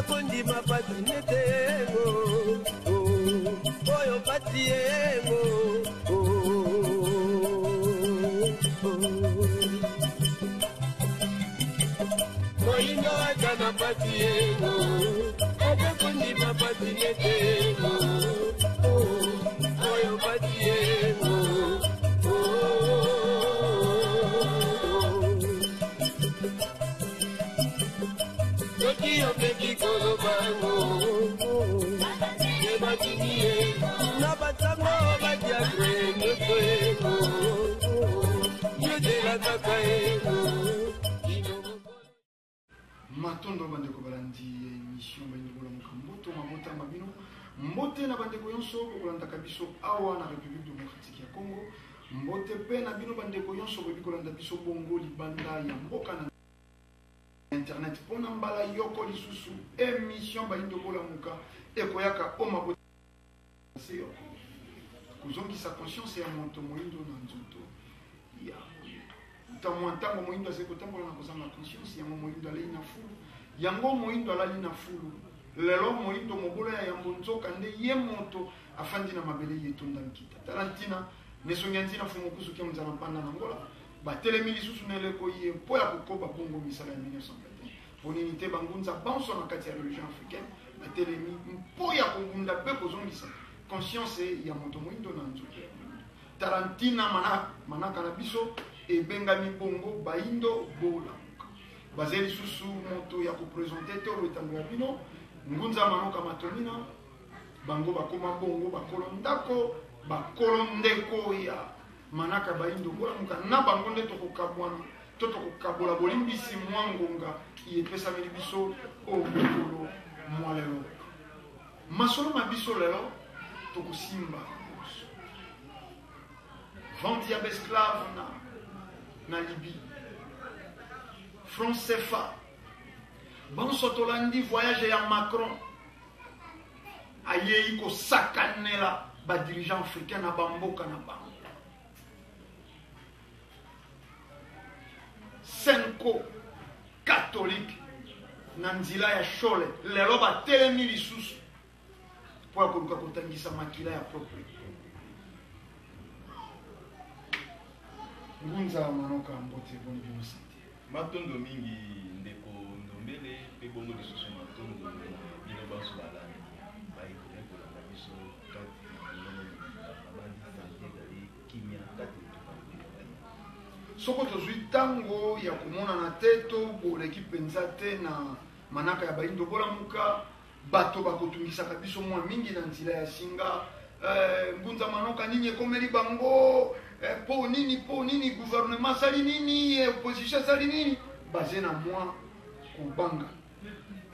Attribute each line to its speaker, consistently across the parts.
Speaker 1: kondima patinetengo oyo patiengo moindo atana patiengo ate kondima patinetengo oyo patiengo Yo me digo lo bango, que va a venir, no pasamos vaya creo fuego, yo te la cacaego.
Speaker 2: Matondo bandeko balandi émission bayingola mukamboto mabota mabino mbote na bandeko yonso kolanda kabiso awa na République démocratique ya Congo mbote pe na bino bandeko yonso kolanda biso bongo libanda ya mboka na internet pona mbala yoko lisusu émission bayindo bola muka ekoyaka oma bote seyo kuzongisa conscience ya moto moindo na nzoto ya tamuantango moindo asekotambola na kozanga conscience yango moindo alei na fulu yango moindo alali na fulu lelo moindo mobola ya yambo nzoka nde ye moto afandi na mabele yetonda nkita tarantina nesongi ntina fumo kusuke mzana mpanda na ngola batelemi lisusu neleko ye po ya kokoba bongo misala ya 1921 ponini te bangunza banso na kati ya religion africaine batelemi po ya kongunda pe kozongisa conscience ya moto moindo na nzoto ya moindo tarantina manaka na biso ebengami bongo baindo bola bazeli susu moto ya kopresente te oloetango ya bino ngunza manoka matonina bango bakoma bongo bakolo ndako bakolo ndeko ya manaka baindo bola muka na bango nde tokokabwana to tokokabola bolimbisi mwa ngonga yepesameli biso omokolo mwa lelo masolo mabiso lelo tokosimba vente ya besclave na Libye France CFA banso tolandi voyage ya Macron ayei kosakanela badirigeant africain na bamboka na bango Senko catholique na nzila ya shole lelo batelemi lisusu po ya koluka kotangisa makila ya propre ngunza manoka mbote boni bino sante
Speaker 3: matondo mingi ndeko ndombele pe bongo lisusu matondo bino baso balani bayikola kolanda biso kati abandi sante ezali kimia kati
Speaker 2: soko tozwi ntango ya komonana te toboleki mpenza te na manaka ya baindo bola muka bato bakotungisaka biso mwa mingi na nzela ya singa ngunza manoka nini ekomeli bango po nini gouvernement sali nini opposition sali nini baze na mwa kobanga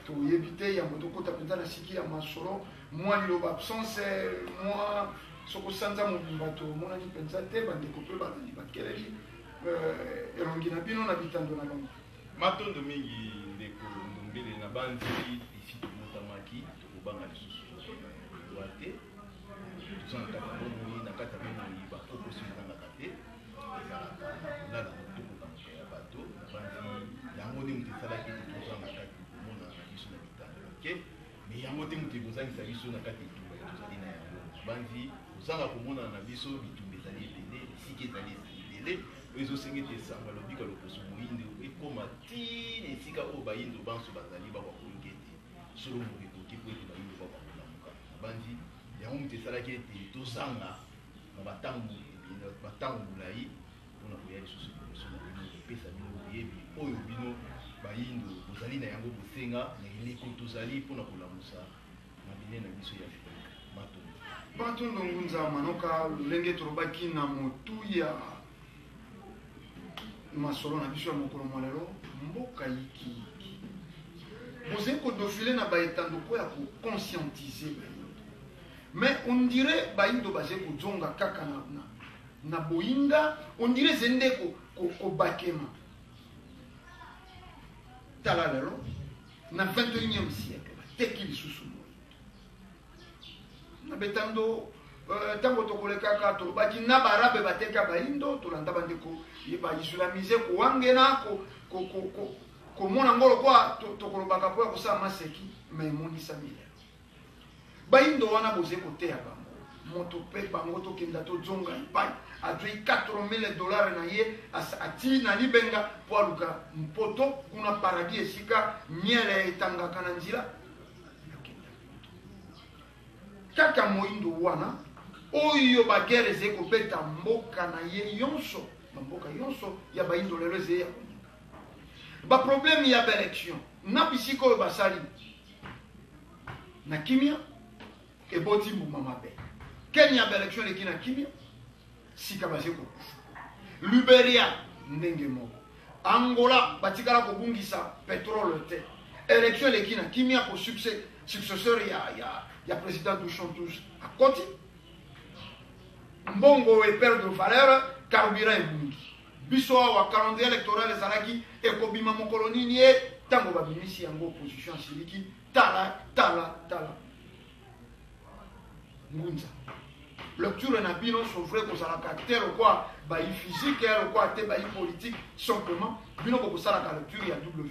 Speaker 2: toyebi te yango tokota mpenza na siki ya masolo mwa liloba absence mwa sokosanza mobimba tomonani mpenza te bandeko mpe bazali bakeleli elongi na bino na bitando na bango
Speaker 3: matondo mingi ndeko ndombele na bandi ifi tomotamaki tokobanga lisusu wa te tozanga kaka bomoi na kati ya bomoi bakokosi ezangaka te ezalaka lala tokokamoka ya bato na bandi yango nde moto esalaki ete tozanga kati komona na biso na bitando oke me yango te moto ekozangisa biso na kati etumba tozali na yango bandi kozanga komona na biso bitumba ezali ebele esika ezali ebele ezosengete esanga lobika lokoso moyindo ekoma tina esika oyo bayindo banso bazali bakwakoyoka ete solo mokekoki po ete bayindo bakwakolamuka bandi yango moto esalaki ete tozanga na batango molai mpona koya lisusu liboso na bino kopesa bino boyebi oyo bino bayindo bozali na yango bosenga na eleko tozali mpona kolamusa mabele na biso ya matondo
Speaker 2: batondo ngunza manoka lolenge tolobaki na motu ya masolo na biso ya mokolo mwa lelo mboka yiki bozali kodofile na baetando mpo ya kokonscientize bayindo mais on dirait bayindo bazali kozonga kaka na boyinga on dirait zende kobakema tala lelo na 21e siècle bateki lisusu moyindo na betando ntango tokolekaka tolobaki na barabe bateka bayindo tolanda bandeko baislamize kowangena komona ngolo kwa tokolobaka po ya kosala maseki me emonisa milelo bayindo wana boze koteya bango moto mpe bango tokenda tozonga epai azwi $40,000 na ye ati na libenga po aluka mpoto kuna paradis esika miele etangaka na nzela kaka moyindo wana oyo bagere eze kobeta mboka na ye yonso bamboka yonso ya bayindo lelo eze ya koninga baproblème ya baélection na bisika oyo basali na kimia eboti mbuma mabe kenya ya baélection eleki na kimia sika baze kokufa Liberia ndenge moko Angola batikala kobungisa petrole te élection eleki na kimia ko successeur ya président du chanteuse akoti mbongo e perdre valeur carburant ebungi biso awa calendrier électoral ezalaki ekobima mokolo nini ye ntango babimisi yango opposition asiliki tala ngunza lecture na bino sofre kozalaka te lokwa bayi physique lokwa te bayi politique simplement bino bokosalaka lecture ya double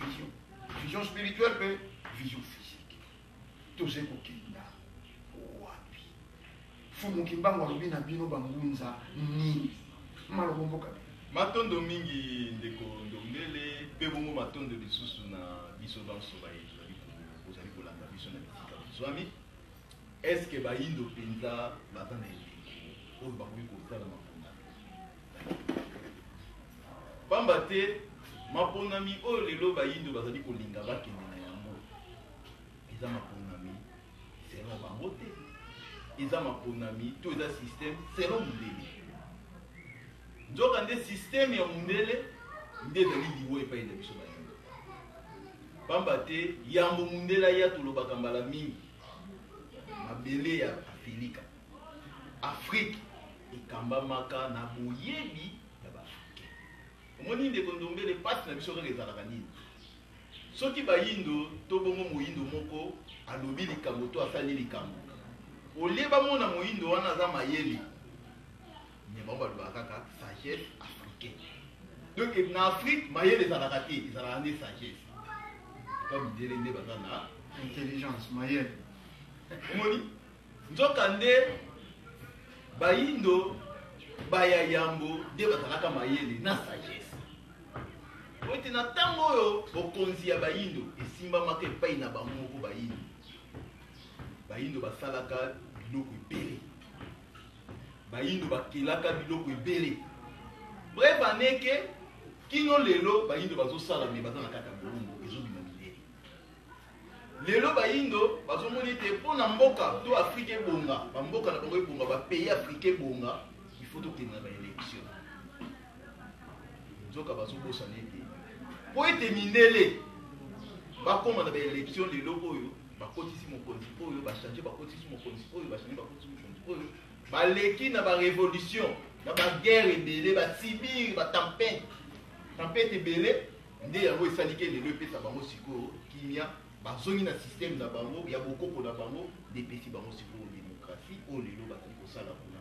Speaker 2: vision spirituelle mpe vision physique toze kokenda wapi fumu kimbango alobi na bino bangunza nini malobo mboka
Speaker 3: matondo mingi ndeko ndongele mpe bongo matondo lisusu na biso banso ozali kolanda biso na bisika bizwami eske bayindo mpenza baza na elengo oyo bakoki kosala maponami pamba te maponami oyo lelo bayindo bazali kolinga bakende na yango eza maponami selon bango te eza maponami to eza système selon mundele nzoka nde système ya mundele nde ezali liwo epai na biso bayindo pamba te yambo mundele aya tolobaka mbala mingi mabele ya Afrika Afrique ekambamaka na boyebi ya baafrikain omoni ndeko ndombele pasi na biso kaka ezalaka nini soki bayindo to bongo moyindo moko alobi likambo to asali likambo olie bamona moyindo wana aza mayele me bango balobaka kaka sagesse africaine donc na Afrique mayele ezalaka te ezalaka nde sagesse ka midele nde baza na
Speaker 2: intelligence mayele
Speaker 3: omoni nzoka nde bayindo baya yambo nde bazalaka mayele na sagesse oite na ntango oyo bokonzi ya bayindo esimbamaka epai na bango moko bayindo basalaka biloko ebele bayindo bakelaka biloko ebele bref aneke kino lelo bayindo bazosala me baza na kaka bolongo ezobima milele lelo bayindo bazomoni ete mpo na mboka to afrika ebonga bamboka na bango ebonga bapays afrika ebonga ifo tokende na baélection nzoka bazobosana ete po ete mindele bakoma na baélection lelo oyo bakotisi mokonzi oyo bachange bakotisi mokonzi oyo bachange bakotisi mokonzi oyo baleki na barévolution na baguerre ebele basibir batempete ebele nde yango esaliki lelo epesa bango sikoyo kimia bazongi na système na bango ya bokoko na bango depesi bango sikoyo démocratie oyo lelo bazali kosala kuna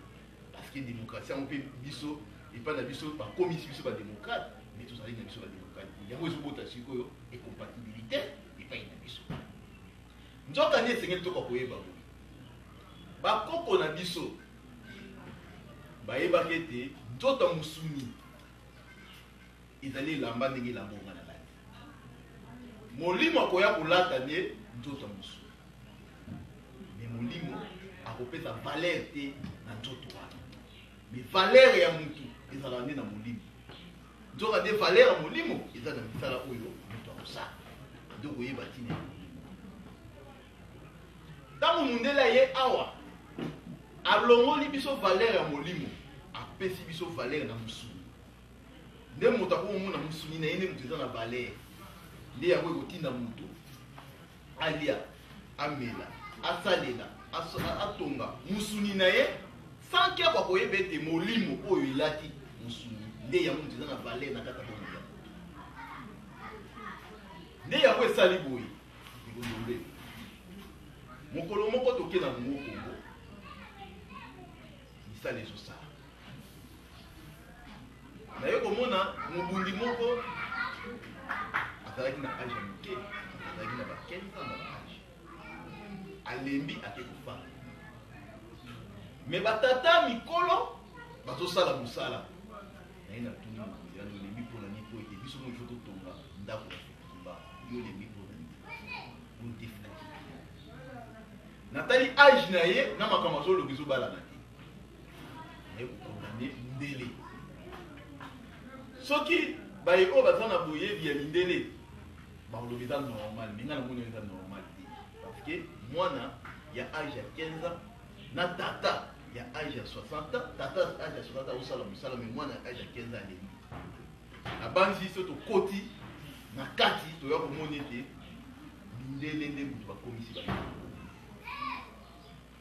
Speaker 3: parce que démocratie yango mpe biso epai na biso bakomisi biso badémocrate mais tozali na biso badémocrate yango ezobota sikoyo ecompatibilité epai na biso nzoka nde esengeli toka koyeba boye bakoko na biso bayebaki ete nzoto mosuni ezali elamba ndenge elambonga na lati molimo akoya kolata nde nzoto mosuni me molimo akopesa valeur te na nzoto wana me valeur ya mutu ezalaka nde na molimo nzoka nde valeur ya molimo eza na misala oyo moto akosala nde koyeba ntina ya molimo ntango mundele aye awa alongoli biso valeur ya molimo apesi biso valeur na musuni nde moto akomona musuni na ye nde moto eza na valeur nde yango ekotinda motu alia amela asalela atonga musuni na ye sanki akwa koyeba ete molimo oyo elati musuni nde yango moto eza na valeur na kati ya bomoi ya motu nde yango esali boye ekondolele mokolo moko toke na mongo kongo misala ezosala naye komona mobundi moko azalaki na age ya moke azalaki na ba 15 ans na baage alembi ake kofanda me batata mikolo bazosala mosala na ye na tuni ya lolembi mpona nini po ete biso mo ifo totonga ndako ya fekitumba yo olembi mpona nini otefikaki natali age na ye na makambo azoloba ezobalana te naye kokondane ndele soki baye oyo baza na boyebi ya mindele balobi eza normal me nga na moni eza normal te parce que mwana ya age ya 15 ans na tata ya age ya 60 ans tata age ya 60 ans osala mosala me mwana ya age ya 15 ans alembi na banzi so tokoti na kati toya komoni ete mindele nde moto bakomisi ba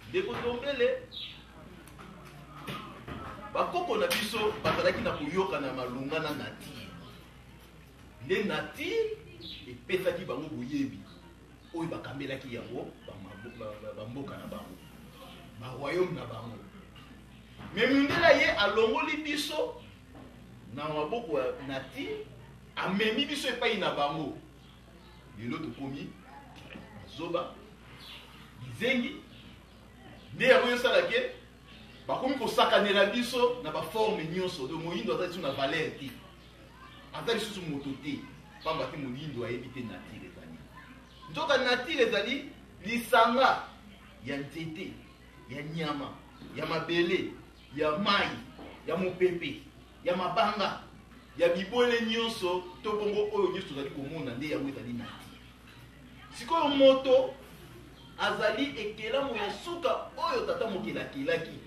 Speaker 3: ndeko tombele bakoko na biso bazalaki na koyokana malunga na nature nde nature epesaki bango boyebi oyo bakambelaki yango bamboka na bango baroyaume na bango me mindela ye alongoli biso na maboko ya nature amemi biso epai na bango lelo tokomi zoba bizengi nde yango yosalaki bakomi kosakanela biso na baforme nyonso do moyindo aza lisusu na valeur te aza lisusu moto te pamba te moyindo ayebi te nature ezali nzoka nature ezali lisanga ya nzete ya nyama ya mabele ya mai ya mopepe ya mabanga ya bibole nyonso to bongo oyo nyonso tozali komona nde yango ezali nature sikoyo moto azali ekelamu ya suka oyo tata mokelakelaki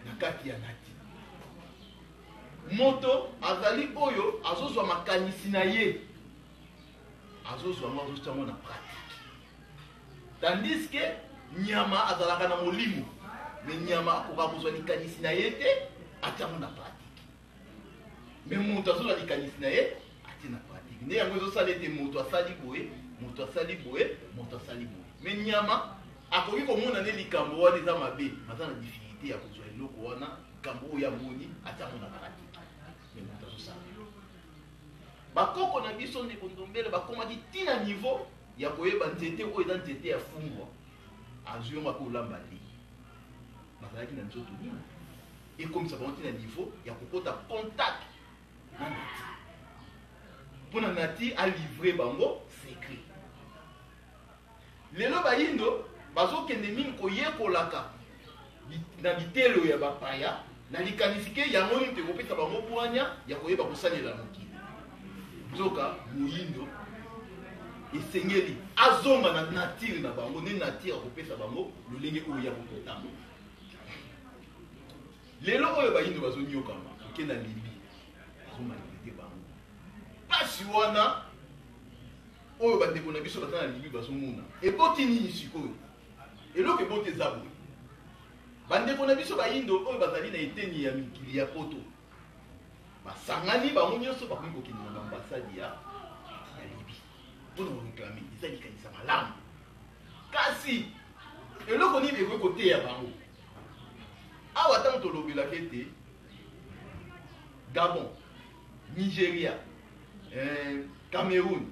Speaker 3: na kati ya nati moto azali oyo azozwa makanisi na ye azozwa ngo azozwa na pratique tandis que nyama azalaka na molimo me nyama akoka kozwa likanisi na ye te atiango na pratique me moto azozwa likanisi na ye atie na pratique nde yango ezosala ete moto asali boye moto asali boye moto asali boye me nyama akoki komona nde likambo wana eza mabe aza na difficulté ya kozwa eloko wana likambo oyo amoni atiango na pratique me moto azosala bakoko na biso ndeko ndombele bakomaki ntina niveau ya koyeba nzete oyo eza nzete ya fungwa azwi yango akolamba li bazalaki na nzoto nini ekomisa bango ntina niveau ya kokota contact na nati mpona nati alivre bango secret lelo bayindo bazokende mingi koyekolaka na bitelo ya bapaya na likanisi ke yango nini tekopesa bango bwanya ya koyeba kosalela mokili nzoka moyindo esengeli azonga na nature na bango nde nature akopesa bango lolenge oyo ya kokotama lelo oyo bayindo bazonyokama okenda libi bazomanipulite bango pasi wana oyo bandeko na biso baza na libi bazomona eboti nini sikoyo eloko eboti eza boye bandeko na biso bayindo oyo bazali na eteni ya mikili ya poto basangani bango nyonso bakomi kokende na bambasadi ya libi mpona koreklame eza likanisa malamu kasi eloko nini ekoki koteya bango awa ntango tolobelaka ete Gabon, Nigeria, Cameroun,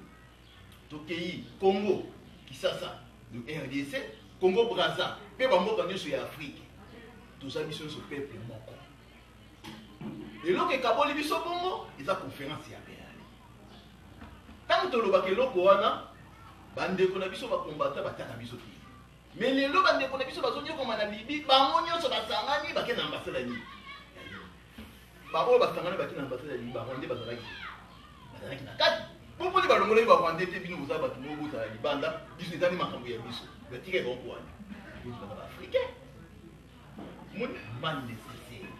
Speaker 3: tokei Congo, Kinshasa, le RDC, Congo Brazza, pe bamboka nyonso ya Afrique. Toza biso nyonso peuple moko. Eloko ekaboli biso bongo eza conférence ya Béali. Tango tolobaka eloko wana bandeko na biso bakombata bataka biso te. Mais lelo bandeko na biso bazonyokoma na Libi bango nyonso basangani bakena ambassadeur ni. Babo basangana bakina ambassadeur ya Libi bango nde bazalaki na kati. Popo ni balongole ba Rwanda te bino bozaba bato mo bota libanda biso ezali makambo ya biso. Batika bango wana. Biso ba africain. Mon mal nécessaire.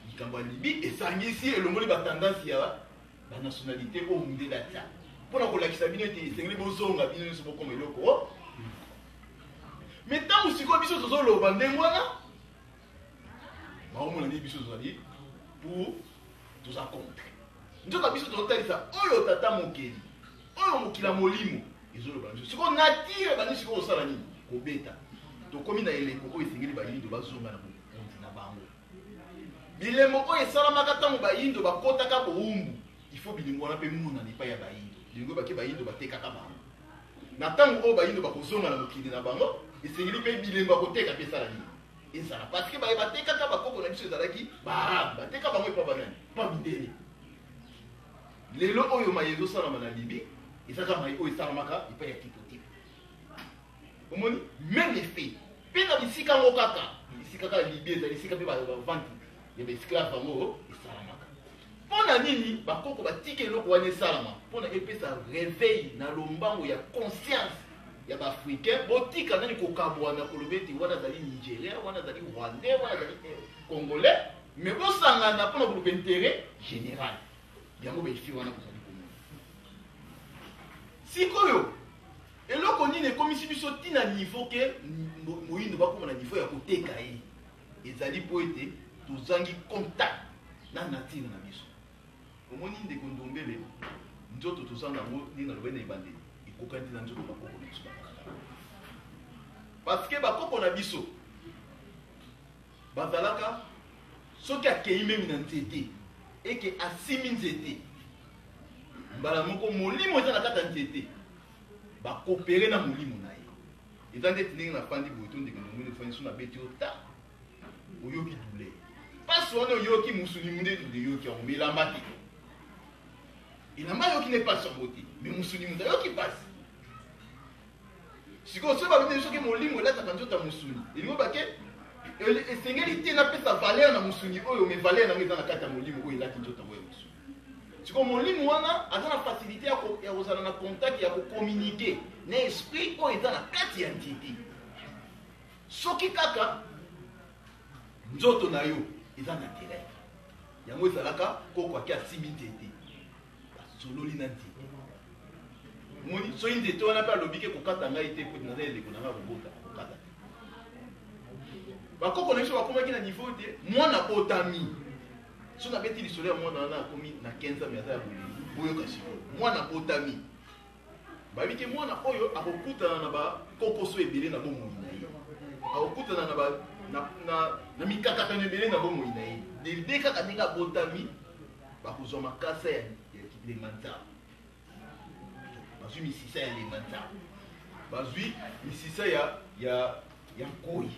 Speaker 3: Likambo ya Libi esangisi elongoli ba tendance ya ba nationalité o mundela ta. Pona kolakisa bino te esengeli bozonga bino nyonso bokoma eloko. Mais tant que siko biso tozoloba ndenge wana baomona ndi biso tozali pour toza contre nzoka biso tozotalisa oyo tata mokeli oyo mokila molimo ezoloba biso siko natire bani siko osala nini kobeta tokomi na eleko oyo esengeli bayindo bazonga na bokonzi na bango bilembo oyo esalamaka ntango bayindo bakotaka bowumbu ifo bilembo wana mpe muna epai ya bayindo lingo bake bayindo batekaka bango na ntango oyo bayindo bakozonga na mokili na bango esengeli mpe bilembo bakoteka mpe esala nini ezala parce que batekaka bakoko na biso ezalaki baarabe bateka bango epa banani pa mindele lelo oyo maye ezosalama na libi ezaka maye oyo esalamaka epa ya tipo omoni même effet mpe na bisika yango kaka bisika kaka libi ezali esika mpe bavandi ya baesclave bango esalamaka mpo na nini bakoko batika eloko wana esalama mpo na epesa réveil na lombango ya conscience ya baafricain botika nani kokabwana koloba ete wana azali nigérien wana azali rwandais wana azali congolais mais bosangana mpona koluka intérêt général yango baefi wana kozali komona sikoyo eloko nini ekomisi biso ntina niveau ke moyindo bakoma na niveau ya koteka ye ezali mpo ete tozangi contact na nature na biso omoni ndeko ndombele nzoto tozanga yango ndenge alobai na ebandeli ekokani te na nzoto bakoko na biso bakaka parce que bakoko na biso bazalaka soki akei memi na nzete eke asimi nzete mbala moko molimo eza na kati ya nzete bakopere na molimo na ye eza ndeti ndenge na fandi boye to ndeko ndombele fandi so na beti ota oyoki douleur pasi wana oyoki musuni munde oyoki yango melamba te elamba yoki ne pasi yango te me musuni munde ayoki pasi sikoyo soki babende soki molimo elataka nzoto ya musuni elingo bake esengeli te napesa valeur na musuni oyo me valeur nango eza na kati ya molimo oyo elati nzoto yango ya musuni sikoyo molimo wana aza na facilité ya kozala na contact ya kokommunike na esprit oyo eza na kati ya nzete soki kaka nzoto na yo eza naturel yango ezalaka koko ake asimi nzete basololi na nzete moni soki nzete wana mpe alobi ke kokata ngai te po naza eleko na ngai kobota kokata te bakoko na biso bakomaki na niveau te mwana otami so nabeti lisolo ya mwana wana akomi na 15 me aza ya boyoka sikoyo mwana otami bayebi ke mwana oyo akokutana na bakokoso ebele na bomoi na ye akokutana na mikakatano ebele na bomoi na ye dede kaka ndenge abotami bakozwa makasa ya lemanzao bazwi misisa ya lemanzao bazwi misisa ya nkoi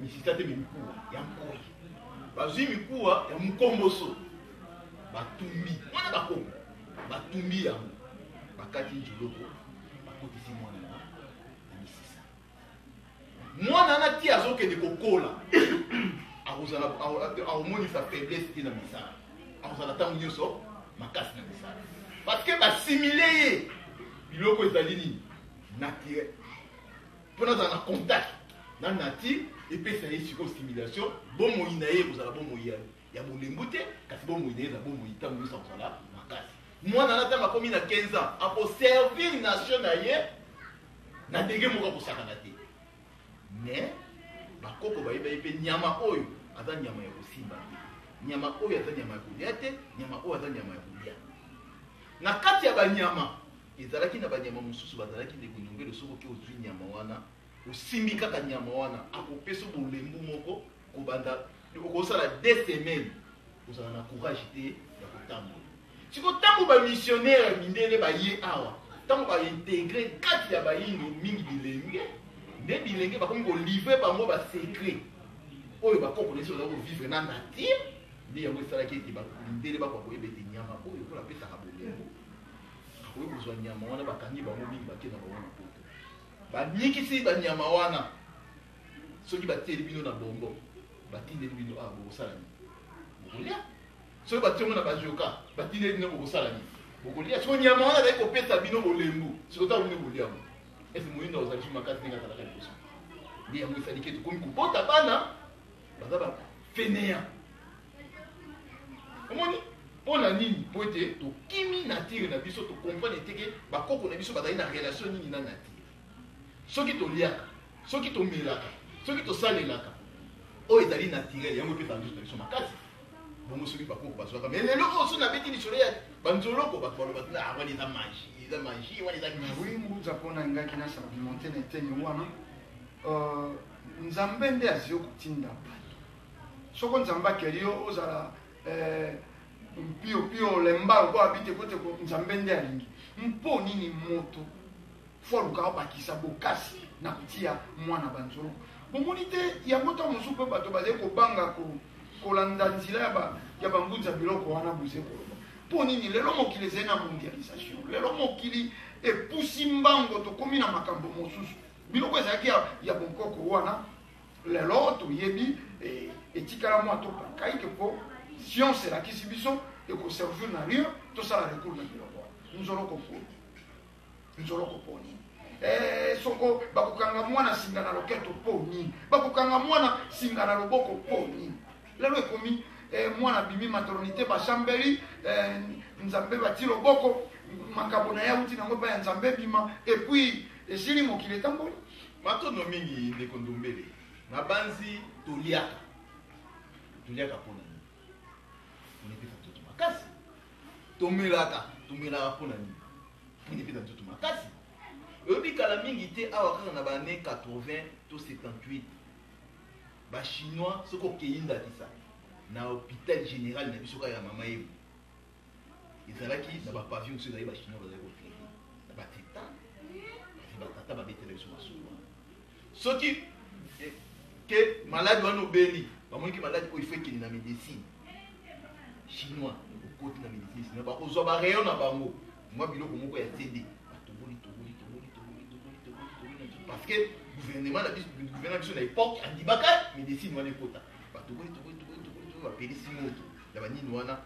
Speaker 3: misisa te mikuwa ya nkoi bazwi mikuwa ya mukomboso batumbi mwana bakoko batumbi yango bakati njoloko bakotisi mwana na misisa mwana wana ti azokende kokola akomonisa faiblesse te na misala akozala ntango nyonso makasi na misala parce que basimile ye biloko ezali nini naturel mpona azala na contact na nature epesa ye sikoyo stimulation bomoi na ye kozala bomoi ya bolembu te kasi bomoi na ye eza bomoi ntango nyonso akozala makasi mwana na ntango akomi na 15 ans akoservir nation na ye na ndenge moko akosakana te mais bakoko bayeba ye mpe nyama oyo aza nyama ya kosimba te nyama oyo aza nyama ya kolia te nyama oyo aza nyama ya kolia na kati ya banyama ezalaki na banyama mosusu bazalaki ndeko ndombele soki oke ozwi nyama wana osimbi kaka nyama wana akopesa bolembu moko kobanda okosala 2 semaines ozala na courage te ya kotambola siko ntango bamissionnaire ya mindele baye awa ntango baintegre kati ya bayindo mingi bilenge nde bilenge bakomi kolivre bango basekret oyo bakoko nesi baza kovivre na nature nde yango esalaki ete mindele bakoka koyeba ete nyama oyo mpona apesaka bolembu akoki kozwa nyama wana bakangi bango mingi bake na bango na poto banikisi banyama wana soki batieli bino na bombo batindeli bino awa bokosala nini bokolia soki batiengo na bajoka batindeli bino bokosala nini bokolia siko nyama wana azali kopesa bino bolembu siko ntango bino boliamo ese moyindo ozalisi makasi ndenge azalaka liboso nde yango esaliki ete komi kobota bana baza bafeneya omoni mpo na nini mpo ete tokimi nature na biso tokomprendre eteke bakoko na biso bazali na relation nini na nature soki toliaka soki tomelaka soki tosalelaka oyo ezali naturel yango epesa nzoto na biso makasi bongo soki bakoko bazwaka mais lelo oyo so nabeti lisolo ya banzoloko bato baloba tina wana eza magie wana eza
Speaker 2: wimbuza mpona ngaki nasala bimonte na eteni wana nzambe nde azwi kotinda bato soko nzambe akeli yo ozala pio lemba ko habite kote ko nzambe nde alingi mpo nini moto fo luka obakisa bokasi na kutia mwana banzolo bomoni te yango ntango mosusu mpe bato bazali kobanga kolanda nzela ya bambunza biloko wana boze koloba mpo nini lelo mokili ezali na mondialisation lelo mokili epusi mbango tokómi na makambo mosusu biloko ezalaki ya bonkoko wana lelo toyebi etikala mwa topakai ke mpo science elakisi biso ekoservir na rien tosala recours na biloko wana nzoloko po nini soko bakokanga mwana singa na loketo po nini bakokanga mwana singa na loboko po nini lelo ekomi mwana bimi maternité bashambeli nzambe bati loboko makambo na yauti nango pa ya nzambe bima epuis esili mokili etamboli
Speaker 3: matondo mingi ndeko Ndombele na banzi toliaka po na nini onepesa nzoto makasi tomelaka po na nini onepesa nzoto makasi oyobi kala mingi te awa kaka na bane 80 to 78 bachinois soki okei ndakisa na hôpital général na biso kaka ya mama yebu ezalaki na bapavion so ezali bachinois bazali kotraite na bateta batata babetela biso masuwa soki ke maladi wana obeli bamoniki maladi oyo ifo ekende na médecine chinois okoti na médecine sino bakozwa barayon na bango mwa biloko moko ya td batoboli parce que gouvernement na biso na époque andibaka médecine wana ekota batoboli bapelisi moto ya banini wana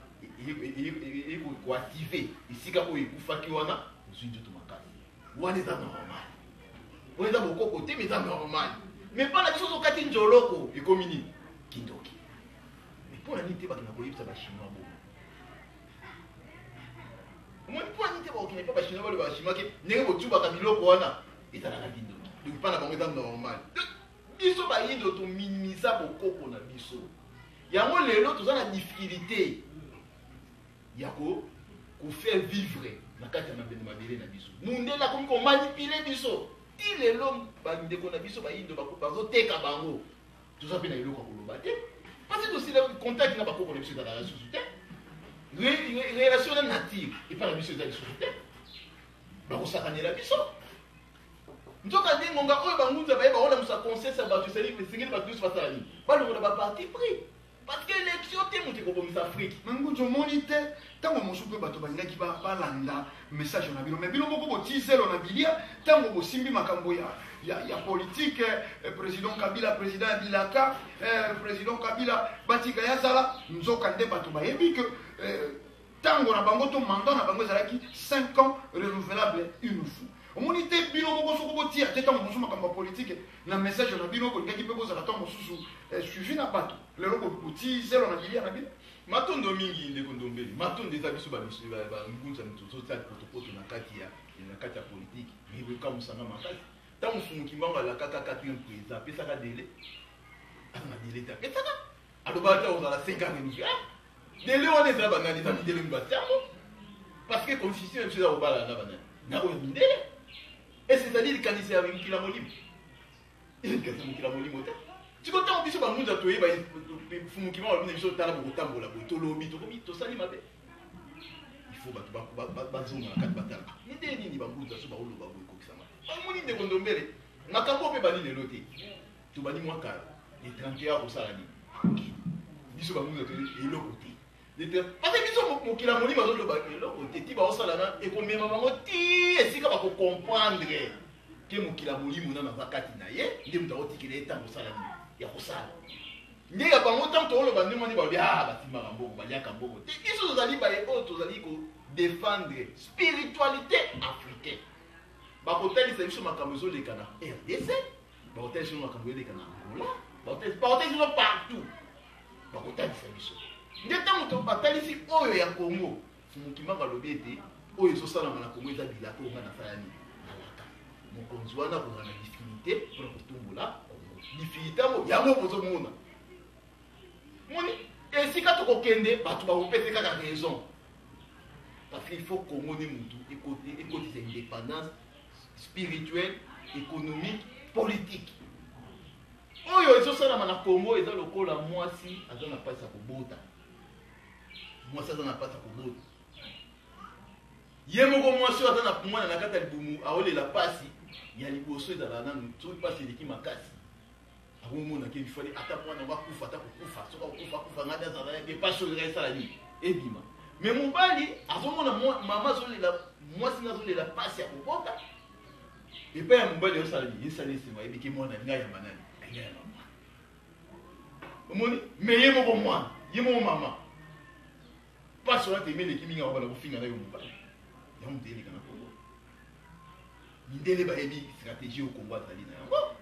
Speaker 3: ekoactive esika oyo ekufaki wana ozwi nzoto makasi wana eza normal oyo eza bokoko te mais eza normal mais mpona biso tokati nzoloko ekomi nini kindoki mais mpona nini te bakenda koyebisa bachinois bongo omoni mpona nini te bakokende mpe bachinois balo bachinois ke ndenge botubaka biloko wana ezalaka kindoki donc mpana bango eza normal biso bayindo tominimisa bokoko na biso yango lelo toza na difficulté ya kofaire vivre na kati ya mabele na biso mundele akomi komanipule biso ti lelo bandeko na biso bayindo bazoteka bango toza mpe na eloko ya koloba te parce que tosila contact na bakoko na biso ezalaka lisusu te relation na nature epa na biso eza lisusu te bakosakanela biso nzoka nde ngonga oyo bangunza bayeba olamusa conscience ya bato esengeli bato nyonso basala nini balongola baparti pris parce que élection te moto ekobomisa afrique
Speaker 2: mangunzo omoni te ntango mosusu mpe bato balingaki balanda message na bino me bino moko botizelo na bilia ntango bosimbi makambo ya politique président kabila président ya bilaka président kabila batika yazala nzoka nde bato bayebi ke ntango na bango to mandat na bango ezalaki 5 ans renouvelable une fois omoni te bino moko soko botia te ntango mosusu makambo ya politike na message na bino bolingaki mpe bozala ntango mosusu suivi na bato lelo boti zelo na bilia na bino
Speaker 3: matondo mingi ndeko Ndombele matondo eza biso bangunza tozotala potopoto na kati ya politike mekokamusanga makasi ntango mfumuki mbango alakaka 4e président apesaka dele na dele te apesaka alobaka te ozala 5 ans renouvelable dele wana ezala banani eza mindele mibatiango parce que constitution ya biso eza kobala na banani na oyo mindele ese ezali likanisi ya mokila molimo likanisi ya mokila molimo te siko ntango biso bangunza toyeba fumuki mbango alobina biso tala bokotambola boye tolobi tokomi tosali mabe ifo bato bazonga na kati batala nde nini bangunza so baoloba boye ekokisama bamoni ndeko Ndombele makambo mpe bali lelo te tobani mwaka e31 kosala nini biso bangunza toyeli eloko te parce que biso mokila molimo azoloba eloko te ti baosalana ekomema bango ti esika bakocomprendre ke mokila molimo nano aza kati na ye nde moto akotikela ye ntango osala nini ya kosala nde ya bango ntango tooloba nde moni balobi batimaka mboko baliaka mboko te biso tozali baye oyo tozali kodefendre spiritualité africaine bakotalisa biso makambo ezoleka na RDC bakotalisa biso makambo ezoleka na Angola bakotalisa biso partout bakotalisa biso nde ntango batalisi oyo ya Congo fumuki mbango alobi ete oyo ezosalama na Congo eza bilaka onga nasala nini alaka mokonzi wana akozala na difficulté mpona kotumbola difficulté yango bozomona moni esika tokokende bato bakopesa kaka raison parce qu'il faut Congo ne mutu ekotisa indépendance spirituelle économique politique oyo ezosalama na Congo eza lokola mwasi aza na mpasi ya kobota mwasi aza na pasi ya kobota ye moko mwasi oyo aza na mwana na kati ya libumu aolela pasi ya liboso ezala nanu soki pasi eleki makasi akomonake bifale ata mwana wakufa ata kokufa soki akufa ngati azala epasi oyo esala nini ebima me mobali azomona mama azolela mwasi nga azolela pasi ya kobota epai ya mobali osala nini esala esengo ayebiki mwana ngai ya manani ngai ya mama omoni me ye moko mwana ye moko mama pasi wana temeleki mingi akobala kofinga na yo mobali yango moto eleka na kongo mindele bayebi stratégie au Congo azali na yango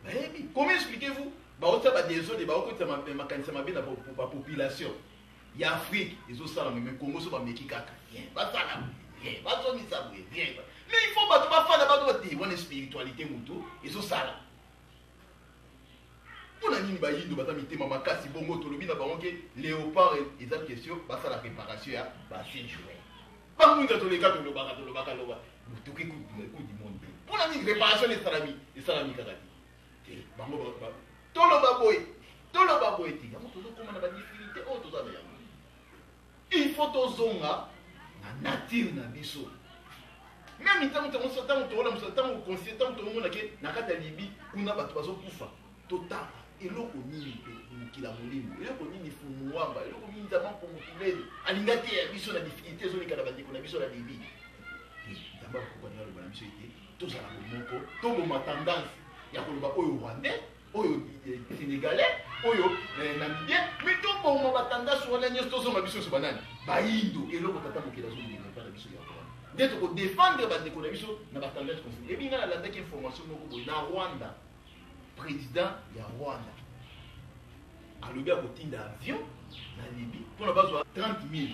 Speaker 3: bayebi comment expliquez-vous baotia badésole baokotisa makanisa mabe na bapopulation ya Afrique ezosala meme Congo so bameki kaka basala bazongisa boye mais il faut bato bafanda bato batewana spiritualité motu ezosala mpona nini bayindo baza mitema makasi bongo tolobi na bango ke léopard eza question basala préparation ya basenjour bangunza toleka tolobaka loba toki coup du monde mpona nini préparation esalami kaka te bango toloba boye te yango tozokoma na badifficulté oyo toza na yango il faut tozonga na nature na biso même ntango tokola moso ntango conscient ntango tokomona ke na kati ya libi kuna bato bazokufa totanga eloko nini mpe mokila molimo eloko nini fumuwamba eloko nini nzambe mpongokulele alinga te ya biso na difficulté ezoleka na bandeko na biso na libi nzambe akokoka nini aloba na biso ete tozala bomoko toboma tendance ya koloba oyo rwandais oyo sénégalais oyo namibien me toboma batendance wana nyonso tozonga biso nyonso banani bayindo eloko tata mokili azolingaka na biso yango wana nde tokodefendre bandeko na biso na batendance consi ebi ngai nalandaki information moko boye na rwanda président ya Rwanda alobi akotinda avion na Libye mpona bazwa 30 000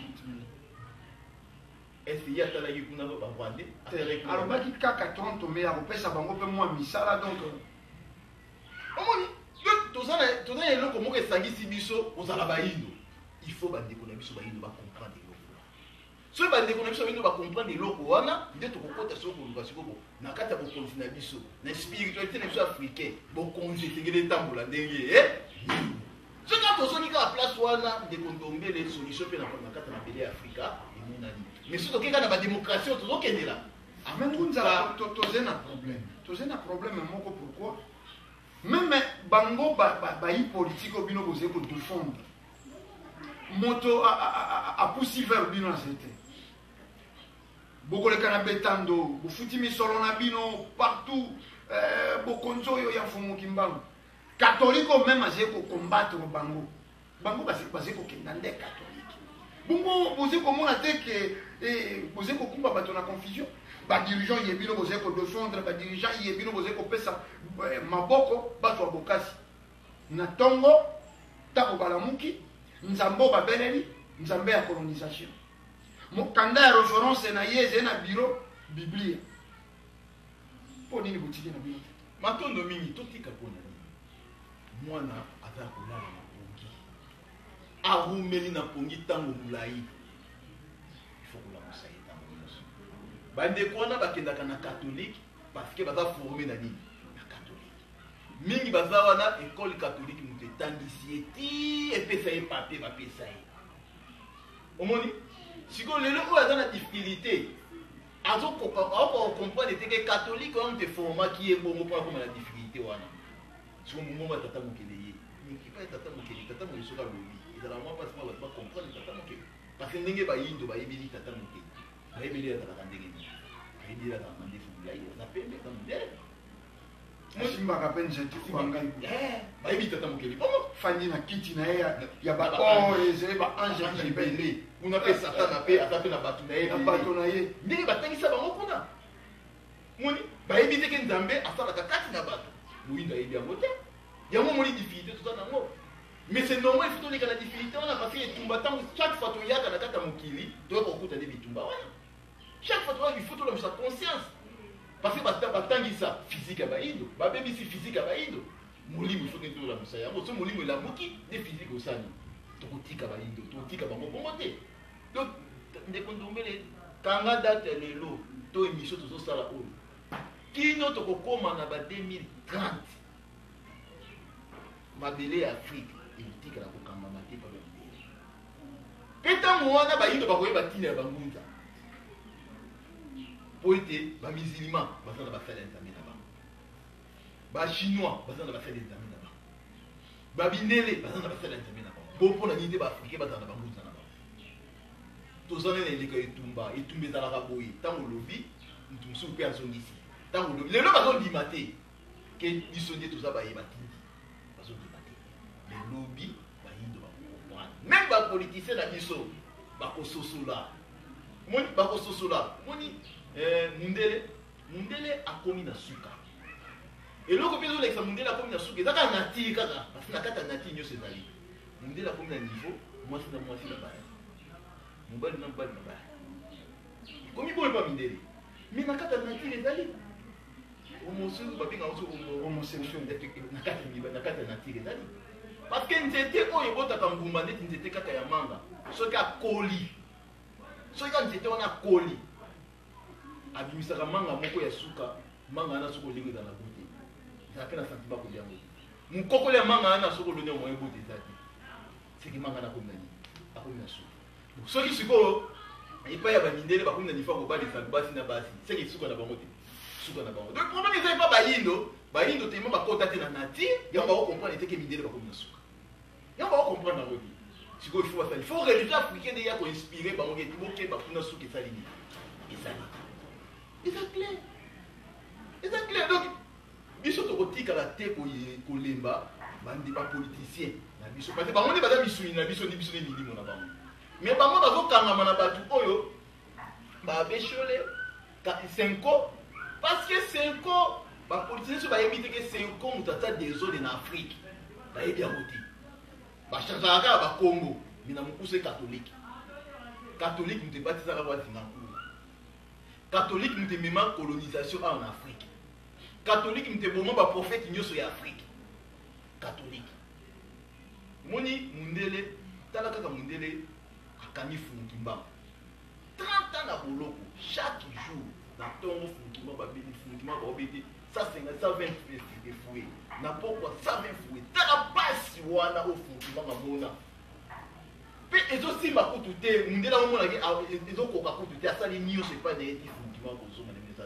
Speaker 3: esi ye atalaki kuna barwandais
Speaker 2: alobaki kaka 30 me akopesa bango mpe mwa misala donc
Speaker 3: omoni toza na eloko moko esangisi biso kozala bayindo il faut bandeko na biso bayindo bacomprendre eloko soki bandeko na biso bayindo bacomprendre eloko wana nde tokokota soki koluka sikobo na kati ya bokonzi na biso na spiritualité na biso africain bokonzi esengeli etambola ndenge soki tozongi kaka place wana ndeko ndombele solution mpe na kati ya mabele ya afrika emonani mais soki tokei kaka na badémocratie oyo tozokendela
Speaker 2: mengunza toze na problème moko pourquoi même bango bayi politique oyo bino bozali kodefendre moto apusi vers bino na zete bokoleka na betando bofuti misolo na bino partout bokonzi oyo ya mfumuki mbango catholique même azali kokombattre bango bazali kokenda nde catholique bongo bozali komona te ke bozali kokumba bato na confusion badirigeant yebino bozali kodefendre badirigeant yebino bozali kopesa maboko bato ya bokasi na ntongo ntango balamuki nzambe babeleli nzambe ya colonisation mokanda ya référence na ye ezali na biro biblia mpo nini botiki na bino
Speaker 3: matondo mingi totika mpona nini mwana aza kolala na pongi arumeli na pongi ntango molai ifo kolamusa ye ntango nyonso bandeko wana bakendaka na catholique parce que baza forme na nini na catholique mingi baza wana école catholique moto etangisi ye ti epesa ye papier bapesa ye omoni sikoyo lelo oyo aza na difficulté azokomprendre te ke catholique wana moto eformaki ye bongo mpona koma na difficulté wana siko mongongo ya tata mokele ye mikipa ya tata mokele tata mokele soki alobi ezala mwa mpasi mwa bato bacomprendre tata mokele parce que ndenge bayindo bayebeli tata mokele bayebeli azalaka ndenge nini bayebeli azalaka ndefu molai aza pembe aza mondele
Speaker 2: asimbaka mpe nzete kubangai
Speaker 3: bayebi tata mokele bongo
Speaker 2: fandi na kiti na ye ya baor ezali baange
Speaker 3: libele kuna mpe satana mpe aza mpe na bato na ye
Speaker 2: na bato na ye
Speaker 3: ndenge batangisa bango kuna moni bayebi ndenge nzambe asalaka kati na bato moyindo ayebi yango te yango moni difficulté toza nango mais c'est normal ifo toleka na difficulté wana parce que etumba ntango chaque fois toyaka na kati ya mokili toyoka kokuta nde bitumba wana chaque fois toyaka ifo tolabisa conscience parce que batangisa physique ya bayindo babebisi physique ya bayindo molimo ifo tende tolamusa yango so molimo elamuki nde physique osani tokotika bayindo tokotika bango bongo te donc ndeko ndombele kanga date ya lelo to émission tozosala oyo kino tokokoma na ba 2030 mabele ya afrique etikala kokambama te pa bamibele ntango wana bayindo bakoyeba ntina ya bangunza po ete bamisilima baza na basala ya nzambe na bango, bachinois baza na basala ya nzambe na bango, babindele baza na basala ya nzambe na bango. Bo mpona nini te baafrikain baza na bangunza na bango? Tozana na eleka etumba ezalaka boye ntango olobi mutu mosusu mpe azongisi ntango olobi lelo bazondima te ke biso nde toza bayeba tindi bazondima te lelobi bayindo bakokomwana meme bapolitisien na biso bakososola moni mundele akomi na suka eloko mpe ezolekisa mundele akomi na suka eza kaka natiri kaka parce na kati ya natiri nyonso ezali mundele akomi na niveau mwasi na baya mobali na mobali na baya komi boye pa mindele mais na kati ya natiri ezali homosusu babenga oso homosexuel na kati ya natiri ezali parce que nzete oyo ebotaka ngumba ndeti nzete kaka ya manga soki akoli soki ka nzete wana akoli abimisaka manga moko ya suka manga wana soko olingo ezala bote ezalaki na sentiment kolia yango mokokoli ya manga wana soko oloni moye bote eza te seki manga wana akomi na nini akomi na suka soki sikoyo epai ya bamindele bakomi na nifa kobalisa basi na basi seki suka na bango te suka na bango donc problème eza epa bayindo tema bakota te na nature yango bakokomprendre eteke mindele bakomi na suka yango bakokomprendre yango te sikoyo ifo basali fo résultat africain nde ya koinspire bango ke bokeba kuna suka esali nini ezali eza clair donc biso tokotikala te kolemba bandi bapoliticien na biso parce que bango nde baza misuni na biso nde biso nde milimo na bango mais bango bazokangama na bato oyo babeshole senko parce que senko bapoliticien so bayebi te ke senko moto ata desole na afrique bayebi yango te bachangeaka kaka bakongo mina mokuse catholique moto ebatisaka wazinakulu catholique nous temema colonisation en Afrique. Catholique nous temema ba prophète nyonso ya Afrique. Catholique. Moni mundele tala kaka mundele akani funkimba. 30 ans na boloko chaque jour na tongo funkimba ba beli funkimba ba obete 120 de fouet. Na pourquoi 120 fouet. Tala basi wana o funkimba mona. Pe ezosimba kutu te mundela omona ke ezokoka kutu te asali nyonso pas de eti kozonga na mesa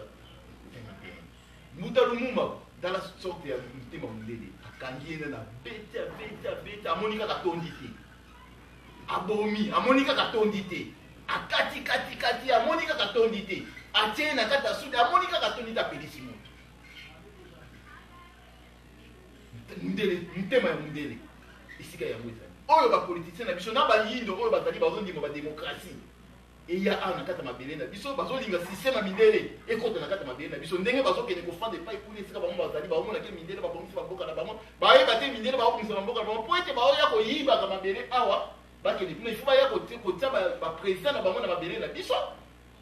Speaker 3: mutalumuma dans la sorte ya mutema mundele akangi ene na beta amoni kaka tondi te abomi amoni kaka tondi te akati amoni kaka tondi te atie na kata sudi amoni kaka tondi te apelisi moto mundele mutema ya mundele esika ya mweza oyo bapolitisien na biso na bayindo oyo bazali bazondima badémocratie eya a na kata mabele na biso bazolinga système ya mindele ekota na kata mabele na biso ndenge bazokende kofanda epai kuna esika bango bazali baomonake mindele babongisi baboka na bango bayeba te mindele baobongisa baboka na bango po ete baoya koyibaka mabele awa bakende kuna ifo baya kotia baprésident na bango na mabele na biso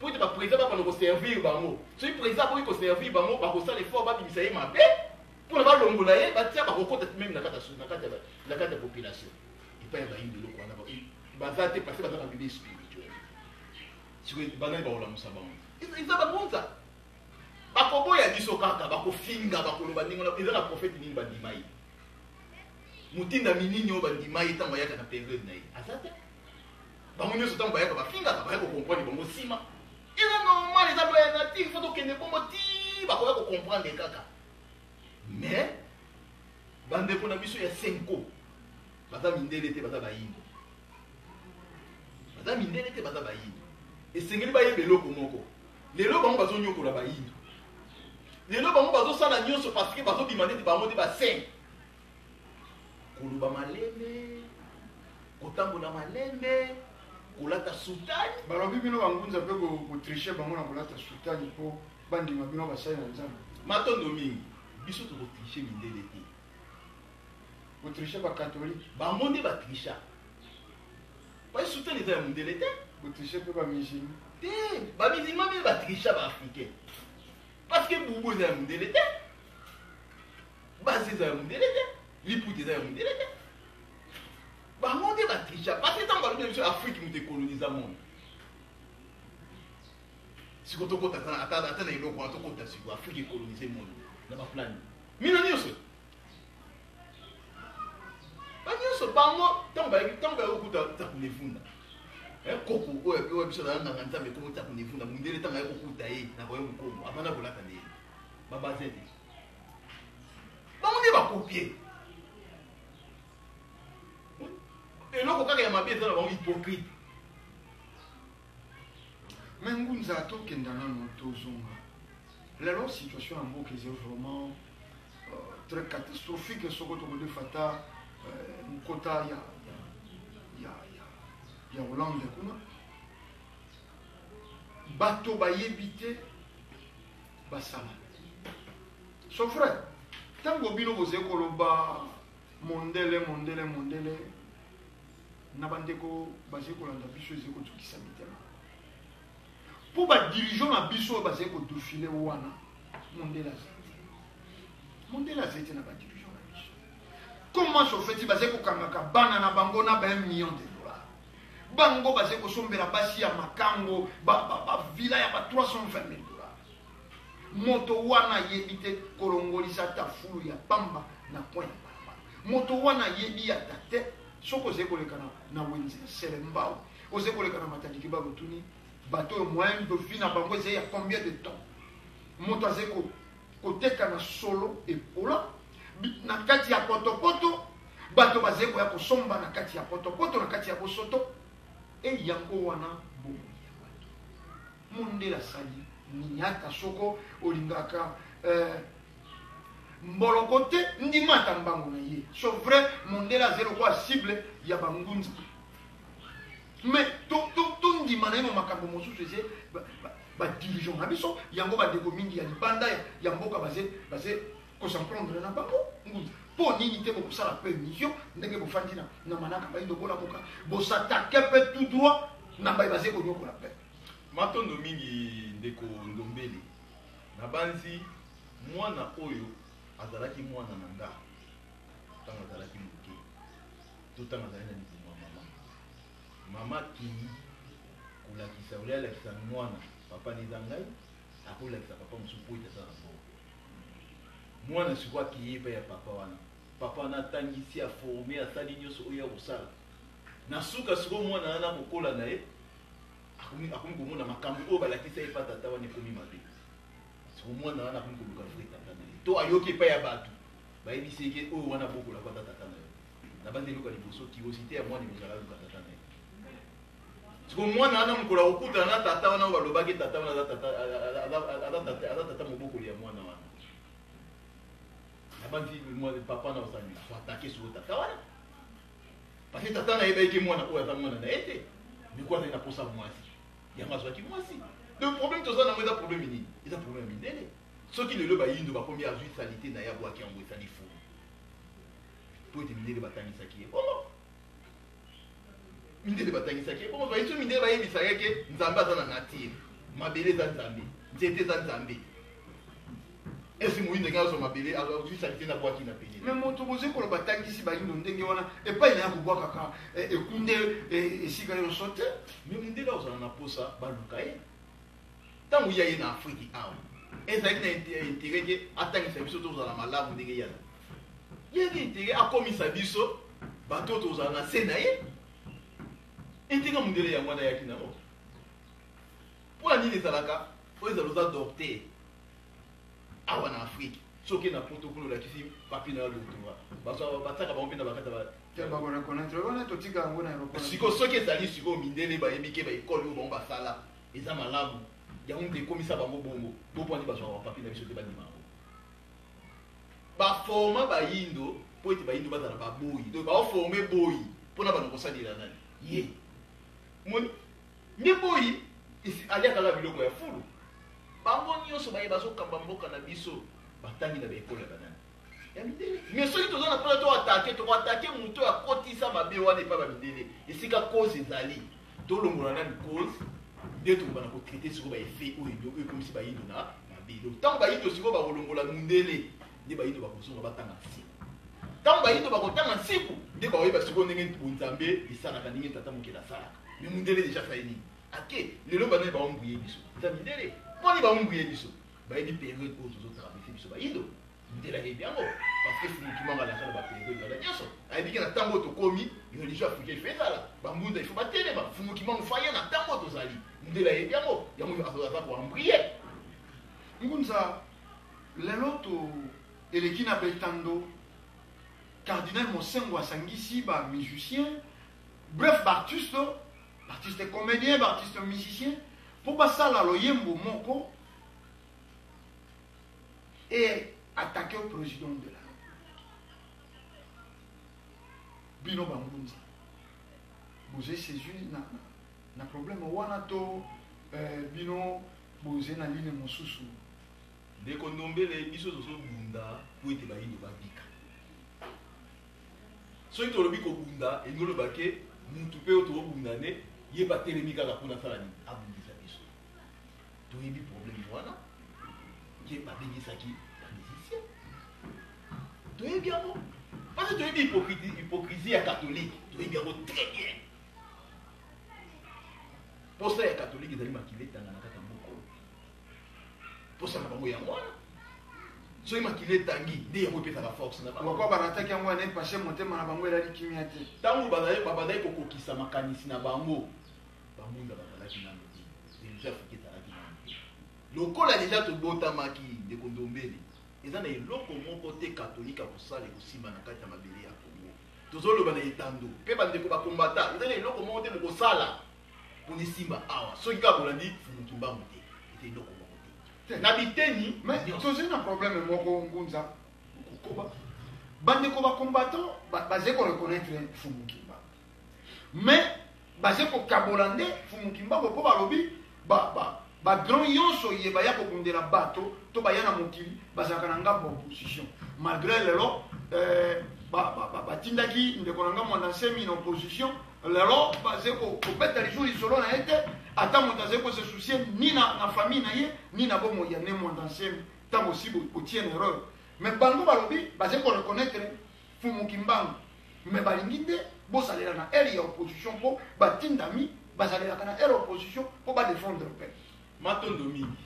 Speaker 3: po ete baprésident bapana koservir bango soki président boyi koservir bango bakosala effort babimisa ye mabe mpona balongola ye batia bakokota meme na kata ya population epai ya bayinde eloko wana baza te parce baza na bebe spirituel sikoyo banani bakolamusa bango eza babonza bakoboya biso kaka bakofinga bakoloba ndenge wana eza na prophète nini bandima ye motinda minini oyo bandima ye ntango ayaka na période na ye aza te bango nyonso ntango bayaka bafingaka baya kokomprendre bango nsima eza normal eza loya na ti fo tokende bongo ti bakoya kokomprendre kaka mais bandeko na biso ya senko baza mindele te baza bayindo baza mindele te baza bayindo esengeli bayeba eloko moko lelo bango bazonyokola bayindo lelo bango bazosala nyonso parce que bazobima ndeti bango te basen koloba malembe kotambola malembe kolata sutani
Speaker 2: balobi bino bangunza mpe kotriche bango na kolata sutani mpo bandima bino basali na nzambe
Speaker 3: matondo mingi biso tokotriche mindele te
Speaker 2: kotriche bakatholike
Speaker 3: bango nde batrisha pasi sutani eza ya mondele te
Speaker 2: kotriche mpe bamisilma
Speaker 3: te bamisilma mpe batrisha baafricain parce que bubu eza ya mondele te basi eza ya mondele te liputi eza ya mondele te bango nde batrisha parce que ntango balobi na biso afrique moto ekoloniza monde siko tokota ata na eloko wana tokota siko afrique ekolonize monde na baplani mino nyonso banyonso bango ntango bayokuta takunevunda koko oyo biso na nganga nzambe ko ta kunifunda mundele tanga yako kutaye na boye mukomo abana kolata ndele baba zete bamundi bakopie eloko kaka ya mabe ezala bango hypocrite
Speaker 2: mais ngunza tokenda nano tozonga lelo situation ya mboka eza vraiment très catastrophique soko tokoki fata mokota ya Hollande kuna bato bayebi te basala so frère ntango bino bozali koloba mondele na bandeko bazali kolanda biso ezali kozokisa mitema mpo badirigeant na biso oyo bazali kodefile wana mondele azali te na badirigeant na biso comment sofeti bazali kokangaka bana na bango na ba 1 million de dollars bango bazali kosombela basi ya makango bavila ya ba 320 000 dollars moto wana yebi te kolongolisa ata fulu ya pamba na point ya balabala moto wana yebi ata te soko ozali koleka na wenze selembao ozali koleka na matandiki babotuni bato oyo moyen de vie na bango ezali ya combien de temps moto azali koteka na solo epola na kati ya potopoto bato bazali koya kosomba na kati ya potopoto na kati ya bosoto eyango wana bomoi ya bato mondele asali nini ata soko olingaka mboloko te ndima ata mbango na ye so vrai mondele azali lokola cible ya bangunza mais tondima na ye mo makambo mosusu eze badirigeant na biso yango bandeko mingi ya libanda ya mboka baze kosemprendre na bango ngunza mpo nini te bokosala mpe mission ndenge bofandi na manaka bayindo bola boka bosatake mpe tout droit na baye baze konyokola mpe
Speaker 3: matondo mingi ndeko ndombeli na banzi mwana oyo azalaki mwana na nga ntango azalaki moke to ntango azalaki na libumu ya mama kii kolakisa olia alakisa mwana papa neza ngai akolakisa papa mosusu po ete aza na bongo mwana sikoyo akeye epai ya papa wana papa wana atangisi aforme asali nyonso oyo akosala na suka sikoyo mwana wana kokola na ye akomi komona makambo oyo balakisa ye pa tata wana ekomi mabe siko mwana wana akomi koluka vrai tata na ye to ayoki epai ya bato bayebisi eke oyo wana bokola kwa tata na ye na banda eloka liboso kiosité ya mwana ekozala luka tata na ye siko mwana wana mokolo akokutana na tata wana oyo balobaki tata wana aza tata mobokoli ya mwana wana na bandi papa na osali atake siko tata wana parce tata na ye bayeki mwana oyo aza mwana na ye te miko azali na posa mwasi yango azwaki mwasi donc problème toza nango eza problème nini eza problème ya mindele soki lelo bayindo bakomi azwi salite na ye abwaki yango esali fu po ete mindele batangisaki ye bongo mindele batangisaki ye bongo bayiso mindele bayebisaka eke nzambe aza na nature mabele eza nzambe nzete eza nzambe esi moyindo ndenge azwa mabele azwi salite na bwaki na pene
Speaker 2: mais moto boze koloba batangisi bayindo ndenge wana epai na ya kobwakaka ekunde esika nyonso te
Speaker 3: mais mindele azala na posa baluka ye ntango ya ye na afrike awa ezalaki na intere ke atangisa biso tozala malamu ndenge yana yeki intere akomisa biso bato tozala na se na ye intere mondele yango wana yaki nango mpona nini ezalaka oyo ezala oza docteur awa na afrike soki na protocole olakisi papier na ya doctorat bataka bango mpe na bakata siko soki ezali sikoyo mindele bayebi ke baekole oyo bango basala eza malamu yango nde ekomisa bango bongo bopwani bazwaka bapapier na biso te bandima yango baforma bayindo mpo ete bayindo bazala baboyi donc baoforme boyi mpona bana kosalela nani ye moni nde boyi aliakaka biloko ya fulu bango nyonso baye bazokamba mboka na biso batangi na baekole ya banani ya mindele mais soki toza na mpona toatake moto akotisa mabe wana epa bamindele esika cause ezali tolongola nani cause nde tokobana kotraite sikoyo baefe oyo ekomisi bayindo na mabe donc ntango bayindo sikoyo bakolongola mindele nde bayindo bakozonga batanga nsiku ntango bayindo bakotanga nsiku nde baoyeba sikoyo ndenge bonzambe esalaka ndenge tata mokili asalaka mais mindele deja sali nini ake lelo banani baombuye biso eza mindele mponi baombuye biso bayebi periode oyo tozotraverse biso bayindo mindele ayebi yango parce que fumukima balaka na bapégo ezala nyonso ayebiki na ntango tokomi religion africaine efe ezala bambunda ifo batelema fumukima mofaya na ntango tozali ndela yebi yango aza koambrie
Speaker 2: ngunza lelo eleki na betando cardinal Mosengo asangisi bamusicien bref baartiste comédien baartiste musicien mpo basala loyembo moko et attaquer au président de la bino bangunza boze saisi na problème wana to bino boze na line mosusu
Speaker 3: ndeko ndombele biso tozobunda po ete bayindo babika soki tolobi kobunda elingi oloba ke mutu mpe oyo tokobunda ne ye batelemi kaka mpona asala nini abundisa biso toyebi problème wana ye babengisaki bamusicien toyebi yango parce que toyebi hypocrisie ya catholique toyebi yango très bien posa ya catholique ezali makili etanga na kaka moko posa na bango yango wana soki makili etangi nde yango epesaka force na bango
Speaker 2: bakwa banataki yango wana epashe motema na bango elali kimia te
Speaker 3: ntango babandaki kokokisa makanisi na bango bamunda bazalaki nano religion africaine ezalaki nano lokola deja tobotamaki ndeko ndombeli eza na eloko moko te katolike akosala ekosimba na kati ya mabele ya kongo tozoloba na etando mpe bandeko bakombata eza na eloko moko te mokosala mpona esimba awa soki kaka bolandi fumuki mbango te eza eloko moko te na biteni
Speaker 2: tozali na problème moko ngunza bandeko bakombatant baze koreconnaitre fumuki mbango mais baze kokabola nde fumuki mbango mpo balobi bagrand nyonso ye baya kokundela bato to baya na mokili bazalaka na ngambo opposition malgré lelo batindaki ndeko na ngambo na nsemi na opposition lelo baze kobeta liso lisolo na ye te ata moto azali kose soucie ni na famille na ye ni na bomo ya ne mwanda nsemi ntango si botie na erreur mais bango balobi baze koreconnaitre fumuki mbango mais balingi nde bosalela na ere ya opposition mpo batindami bazalelaka na ere opposition mpo badefendre pe
Speaker 3: matondo mingi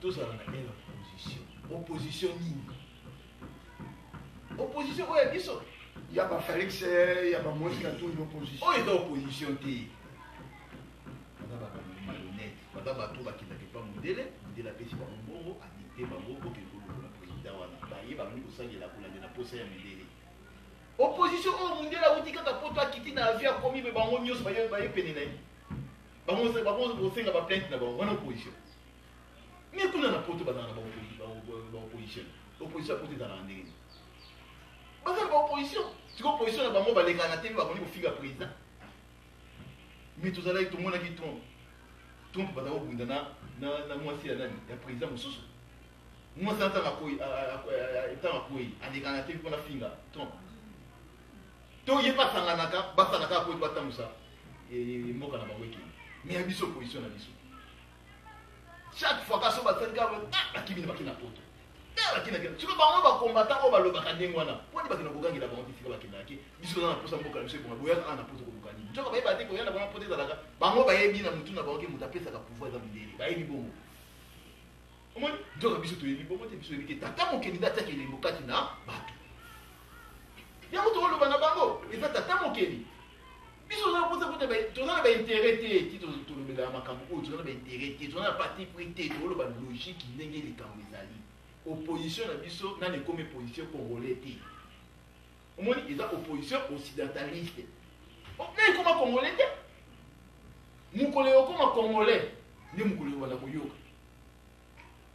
Speaker 3: tozala na ere opposition nini opposition oyo ya biso
Speaker 2: ya bafélix ya bamoïse katumbi opposition
Speaker 3: oyo eza opposition te baza bamalhonnête baza bato bakendaka epa mondele apesi bango mbongo adikte bango okende kolokola président wana baye babandi kosalela kolandela posa ya mindele opposition oyo mondele awuti kaka poto akiti na avion akomi mpe bango nyonso baye pene na ye bango kosenga baplainte na bango wana opposition mais kuna na poto bazala na baopposition opposition apoto ezalaka ndenge bazala baopposition siko opposition na bango balekaka na te mpe bakondi kofinga président mais tozalaki tomonaki trompe bazala kobunda na mwasi ya nani ya président mosusu mwasi ntango akoyi alekaka na te mpona finga trompe to ye basanganaka po ete batambusa mboka na bango ekeni mais ya biso opposition na biso chaque fois kaso basali kaka bakimi na bakina poto siko bango bakombata oyo balobaka ndenge wana poni bakina kogangela bango tisika bakendaki biso toza na posa mboka na biso ekonga boya kaka na poto kolukani nzoka bayeba te koya na bango poto ezalaka bango bayebi na mutu na bango ke moto apesaka pouvoir eza mindele bayebi bongo omoni nzoka biso toyebi bongo te biso yebi ke tata mokeli nde atiaki elembo kati na bato yango tokoloba na bango eza tata mokeli biso toza na baintere te ti tolobelaka makambo oyo toza na baintere te toza na parti pris te tokoloba logique ndenge likambo ezali opposition na biso nani ekomi opposition congolais te omoni eza opposition occidentaliste nani ekoma congolais te mokolo ekoma congolais nde mokolo ebanda koyoka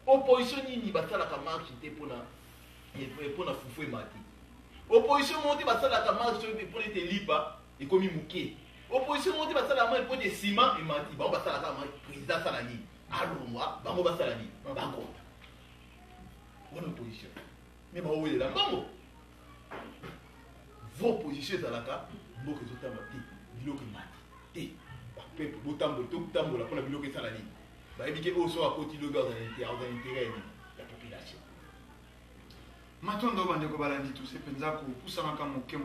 Speaker 3: opposition nini basalaka marche te mpona fufu emati opposition moko te basalaka marche mpona ete lipa ekomi moke opposition moko te basalaka marche mpona ete nsima emati bango basalaka marche président asala nini alongwa bango basala nini bakonta wana opposition me baowelela mbongo vo opposition ezalaka mboka ezotamba te biloko emati te bapeple botambola mpona biloko esala nini bayebi ke oyo so akoti lobi aza intérêt nini ya population
Speaker 2: matondo bandeko balandi tuse mpenza kopusanaka moke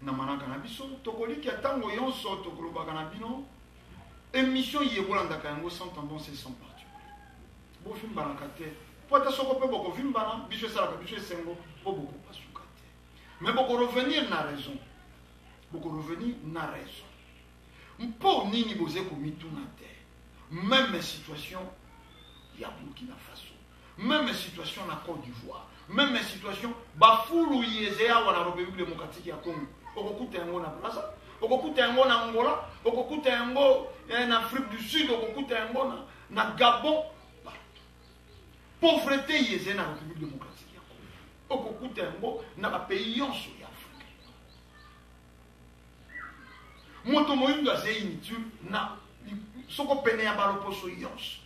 Speaker 2: na manaka na biso tokoliki ya ntango nyonso tokolobaka na bino émission yekolandaka yango sans tendance et sans parti bovimbanaka te po ata soko mpe bokovimbana biso esalaka biso esengo po bokopasu Mais beaucoup revenir na raison. Beaucoup revenir na raison. Pour nini boze komitu na terre. Même situation, il y a Burkina Faso. Même situation na Côte d'Ivoire. Même situation, bafoulou yezea wana République démocratique ya Congo. Okokuta yango na Brazzaville. Okokuta yango na Angola. Okokuta yango na Afrique du Sud. Okokuta yango na Gabon. Pauvreté yezea na République démocratique ya Congo. Okokuta yango na ba pays yonso ya Afrique. Moto moyindo azei tu na soko pene ya baloposo yonso.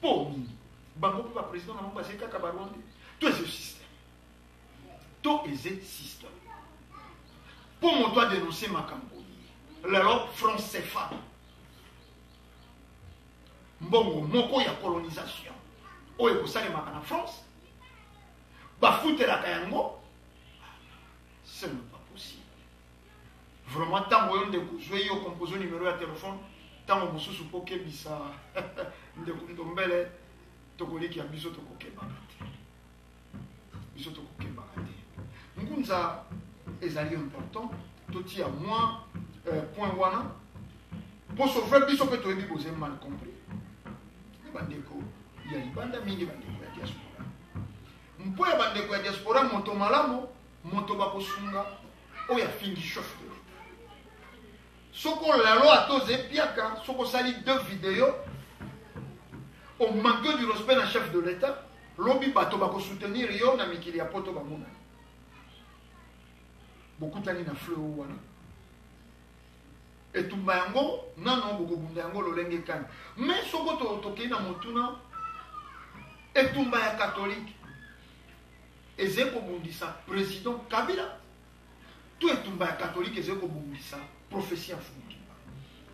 Speaker 2: Po nini? Bango pa président na mo basé kaka baronde. Tout est système. Tout est système. Pour moi, doit dénoncer ma Cambodge. L'Europe France CFA. Mbongo moko ya colonisation. Oye kosale makana France. Bafute la kayango. Ce n'est pas possible. Vraiment, tant que vous avez composé numéro de téléphone, tant que vous avez poké bisa, ndombele, tokoli ki abiso tokoke bakate. Biso tokoke bakate. Ngunza ezali important, toti à moins point wana. Pour sauver biso que tu as dit vous avez mal compris. Bandeko, il y a libanda mingi bandeko ya diaspora. Mpo ya bandeko ya diaspora moto malamo, moto bakosunga, oya fingi chef de l'État. Soko lalo atoze piaka, soko sali 2 vidéos, au manque du respect d'un chef de l'État, lobi bato bako soutenir yo na mikili ya poto bamuna. Beaucoup tani na fleu wana. Et tout yango, non boko bunda yango lolenge kan. Mais soko toke na motuna, et tout ya catholique. Ezeko bundisa président Kabila. Tout et tout ya catholique ezeko bundisa prophétie en Fumukimba.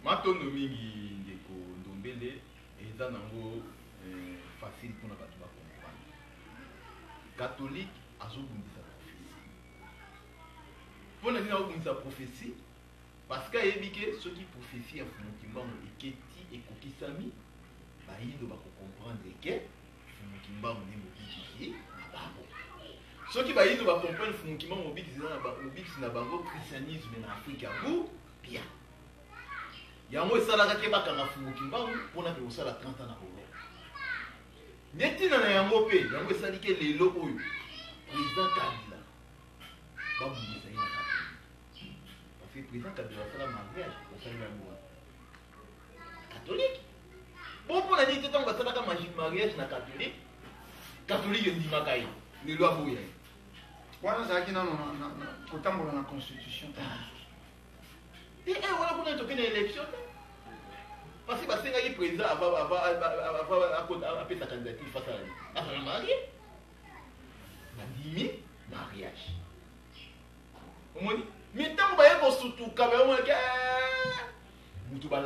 Speaker 3: Matondo mingi ndeko ndombele eza nango facile pour na bato ba comprendre. Catholique azobundisa prophétie. Pour na bundisa prophétie parce que yebike ce qui prophétie en Fumukimba eketi ekokisami ba yindo ba comprendre que Fumukimba ne mobiki babo. Ce qui va yindo ba comprendre Fumukimba mobiki na bango christianisme na Afrique ya bu bien. Yango esalaka ke bakanga Fumukimba mpona ke osala 30 ans na Congo. Netina na yango pe yango esali ke lelo oyo président Kabila babundisa ina catholique. Parce que président Kabila sala mariage osali yango catholique. Bon pour la dit tant basalaka mariage na catholique. Catholique ndimaka ye lelo aboya.
Speaker 2: Wana zaki na kotambola na constitution.
Speaker 3: Et voilà pour notre élection. Parce que parce que le président a fait sa candidature face à la mariée. Il mariage. Mais tant que vous surtout quand même vous tout la en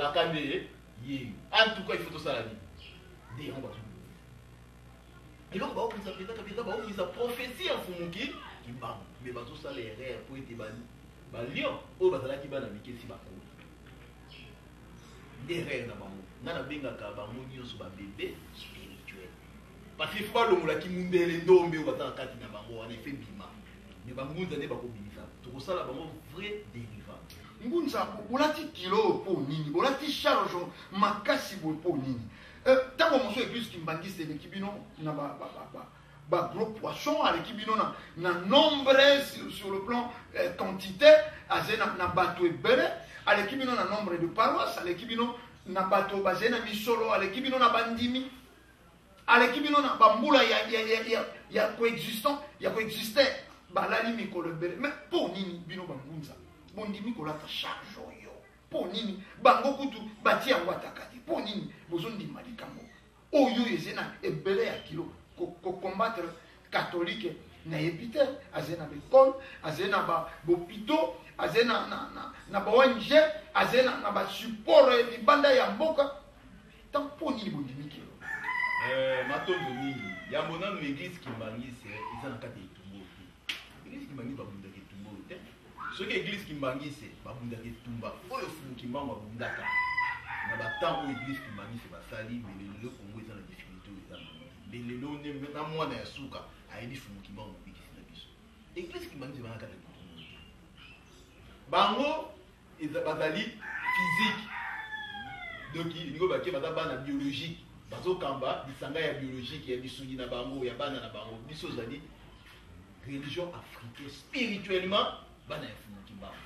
Speaker 3: tout cas il faut tout ça la vie. Et donc on va sa prophétie en Fumuki qui bat mais va tout ça les rêves pour être banni. Lion o bazala ki bana mikesi ba ko derrière na bango ngana benga ka bango nyonso ba bébé spirituel parce que faut longola ki mundele ndombe o bataka kati na bango wana fait bima mais bango nzane ba ko bimisa to ko sala bango vrai dérivant
Speaker 2: ngunza bolati kilo po nini bolati charge makasi po nini tango moso église kimbangiste de kibino na ba gros poisson avec kibino na nombre sur le plan quantité azena na bateau ebele avec kibino na nombre de paroisses avec kibino na bateau bazena misolo avec kibino na bandimi avec kibino na bambula ya coexistant ya coexister balali mikolo ebele mais pour nini bino bangunza bondimi kolata charge yo pour nini bango kutu bati yango atakati pour nini bozondima likambo oyo ezena ebele ya kilo combattre catholique na épité azena l'école azena ba hôpitaux azena na ba ONG azena na ba support libanda ya mboka tant pour ni bondimiki
Speaker 3: matondo mingi ya mona l'église qui mangise ezana kati etumbo l'église qui mangise ba bunda etumbo te ce que église qui mangise ba bunda etumba oyo fumu ki mangwa bundaka na ba temps église qui mangise ba sali mais le Congo ezana difficulté ezana lelo na mwana ya suka ayebi Fumukimba mobikisi na biso église bango banaka le bango bazali physique donc ningo bake baza bana biologique bazokamba lisanga ya biologique ya bisungi na bango ya bana na bango biso zali religion africaine spirituellement bana ya fumuki mbango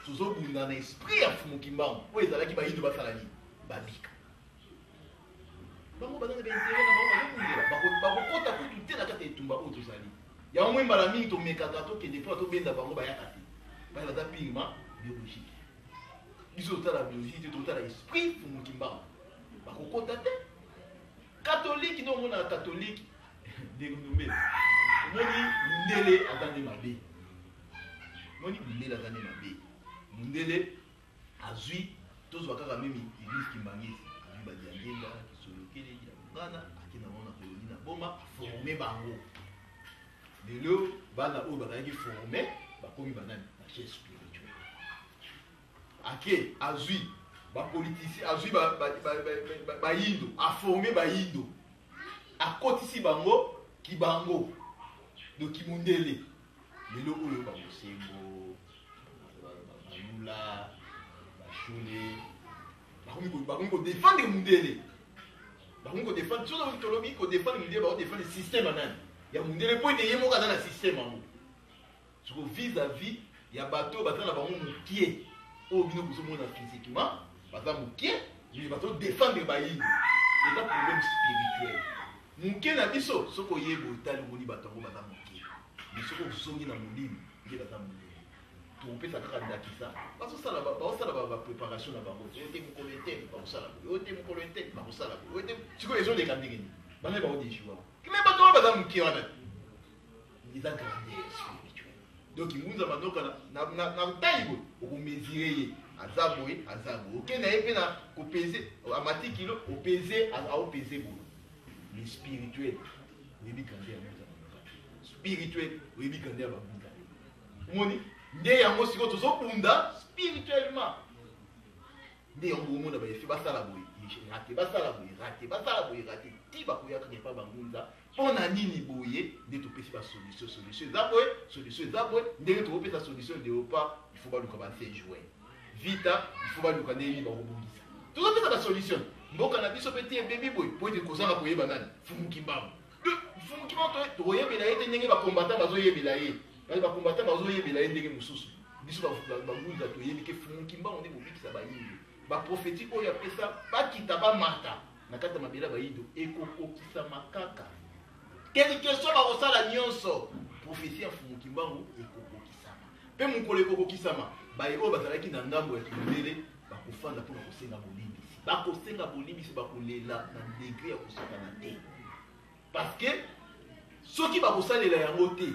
Speaker 3: tozobunda na esprit ya fumuki mbango oyo ezalaki bayindo basala nini babika bango bazana baintere na bango bazokundela bakokota kutu te na kati ya etumba oyo tozali yango mwe mbala mingi tomekaka tokende mpo tobenda bango bayaka te baya baza purement biologique biso totala biologique te totala esprit fumuki mbango bakokota te catholique nde omona catholique ndenge nombele omoni mundele aza nde mabe omoni mundele aza nde mabe mundele azwi tozwa kaka meme église kimbangisi azwi badiangenga kisolokele ya mongana akenda mona koloni na boma aforme bango lelo bana oyo bazalaki forme bakomi banani bachef spirituel ake azwi bapoliticien azwi bayindo aforme bayindo akotisi bango kibango do kimundele lelo oyo bamosengo balula bashole bakomi kodefendre mundele bakomi kodefendre soki tolobi kodefendre mundele bakodefendre système anani ya mundele mpo ete ye moko aza na système yango soko vis-à-vis ya bato baza na bango mokie oyo bino bozomona physiquement baza mokie mais bazodefendre bayindo eza problème spirituel moke na biso soki oyeba otali omoni bato yango baza moke mais soki ozongi na molimo nde baza molimo topesa kaka ndakisa bazosala bapréparation na bango oyo te mokolo ete bakosala boye oyo te mokolo ete bakosala boye oyo te sikoyo ezoleka ndenge nini bana baodejua mais bato oyo baza moke wana eza grandeur spirituelle donc ngunza mandoka na taille boye okomesire ye aza boye okende ye mpe na kopese amati kilo opese aopese boye mais spirituel oyebi kande ya moza spirituel oyebi kande ya babunda omoni nde yango sikoyo tozobunda spirituellement nde yango omona baefe basala boye rate basala boye rate ti bakoyaka kepa bangunza mpo na nini boye nde topesi basolution eza boye ndenge tokopesa solution leopa ifo baluka basejoin vita ifo baluka ndenge bakobongisa tozopesa basolution mboka na biso mpe ti ebebi boye po ete kozanga koyeba nani fumuki mbango tokoyebela ye te ndenge bakombata bazoyebela ye bakombata bazoyebela ye ndenge mosusu biso bangunza toyebi ke fumuki mbango nde bobikisa bayindo baprofeti oyo apesa bakita bamata na kati ya mabele ya bayindo ekokokisama kaka quelque soit bakosala nyonso profesi ya fumuki mbango ekokokisama mpe mokolo ekokokisama baye oyo bazalaki na ngambo ya kimundele bakofanda mpona kosenga bolimbisi bakolela na degre ya kosakana te parce que soki bakosalela yango te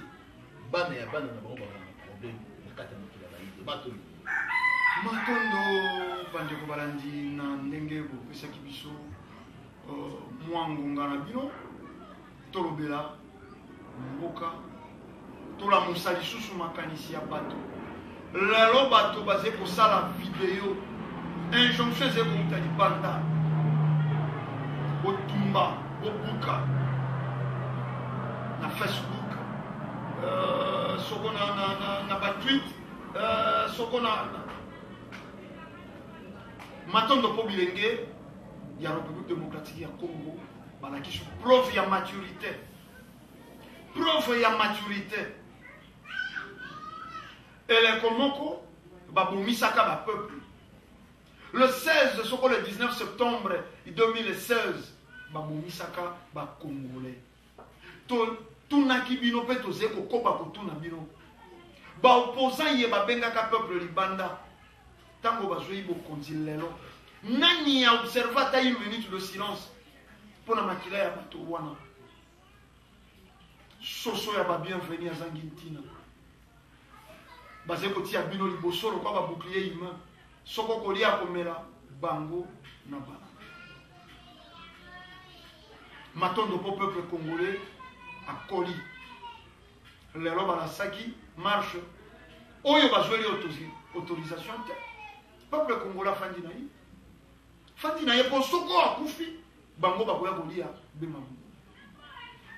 Speaker 3: bana na bango bazala na problème na kati ya mokili ya bayindo batoni
Speaker 2: matondo bandeko balandi na ndenge bopesaki biso mwa ngonga na bino tolobela mboka tolamusa lisusu makanisi ya bato lelo bato baze kosala video injonction eze kouta libanda botumba bobuka na Facebook soko na batweet soko na matondo po bilenge ya République démocratique ya Congo balakisi preuve ya maturité eleko moko babomisaka bapeuple le 16 soko le 19 septembre 2016 babomisaka bacongolais tunaki bino mpe toze kokoba kotuna bino baopposant ye babengaka peuple libanda ntango bazwi bokonzi lelo nani ya observe ata une minute de silence mpona makila ya bato wana soso ya babienveni azangi ntina baze kotia bino liboso lokwa babouclier humain soko kolia komela bango na bana matondo po peuple congolais akoli lelo balasaki marche oyo bazweli autorisation te peuple congolais fandi na ye po soko akufi bango bakoya kolia bema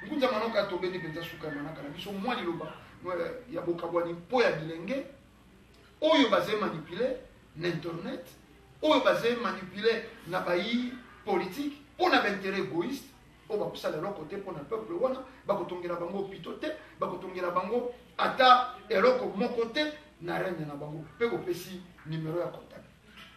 Speaker 2: ngunza manoka tobeni penza suka manaka na biso mwa liloba ya bokabwani mpo ya bilenge oyo baze manipule na internet oyo baze manipule na bayi politique mpona baintere égoïste oyo bakosala eloko te mpona peuple wana bakotongela bango hôpitaux te bakotongela bango ata eloko moko te na rene na bango mpe kopesi numero ya contact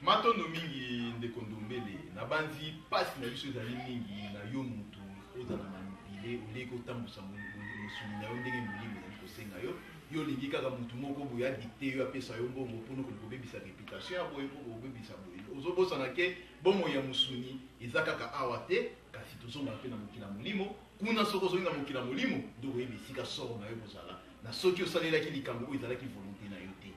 Speaker 3: matondo mingi ndeko Ndombele na banzi pasi na biso ezali mingi na yo mutu oza na manipule oleki otambusa mosuni na yo ndenge molimo ezali kosenga yo yo olingi kaka mutu moko boye adikte yo apesa yo mbongo mpona kobebisa réputation ya boye mpo kobebisa boye ozobosana ke bomoi ya mosuni eza kaka awa te kasi tozongaka mpe na mokili ya molimo kuna soki ozongi na mokili ya molimo nde okoyeba esika soro na yo kozala na soki osalelaki likambo oyo ezalaki volonté na yo te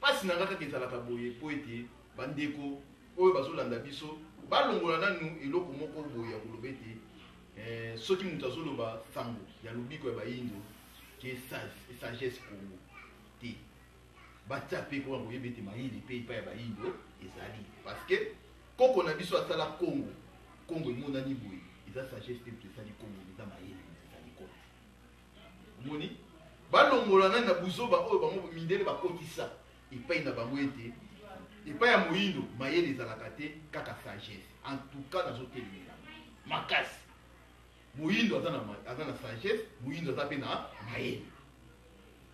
Speaker 3: pasi na nga kaka ezalaka boye po ete bandeko oyo bazolanda biso balongola nanu eloko moko boye ya koloba ete soki moto azoloba sango ya lobiko ya bayindo ke sagesse kongo te batia mpe koka koyeba ete mayele mpe epai ya bayindo ezali parce que koko na biso asala kongo kongo emonani boye eza sagesse te esali kongo eza mayele ezali kote omoni balongola nani na buzoba oyo bango mindele bakotisa epai na bango ete epai ya moyindo mayele ezalaka te kaka sagesse en tout cas nazotelemela makasi moyindo aza na sagesse moyindo aza mpe na mayele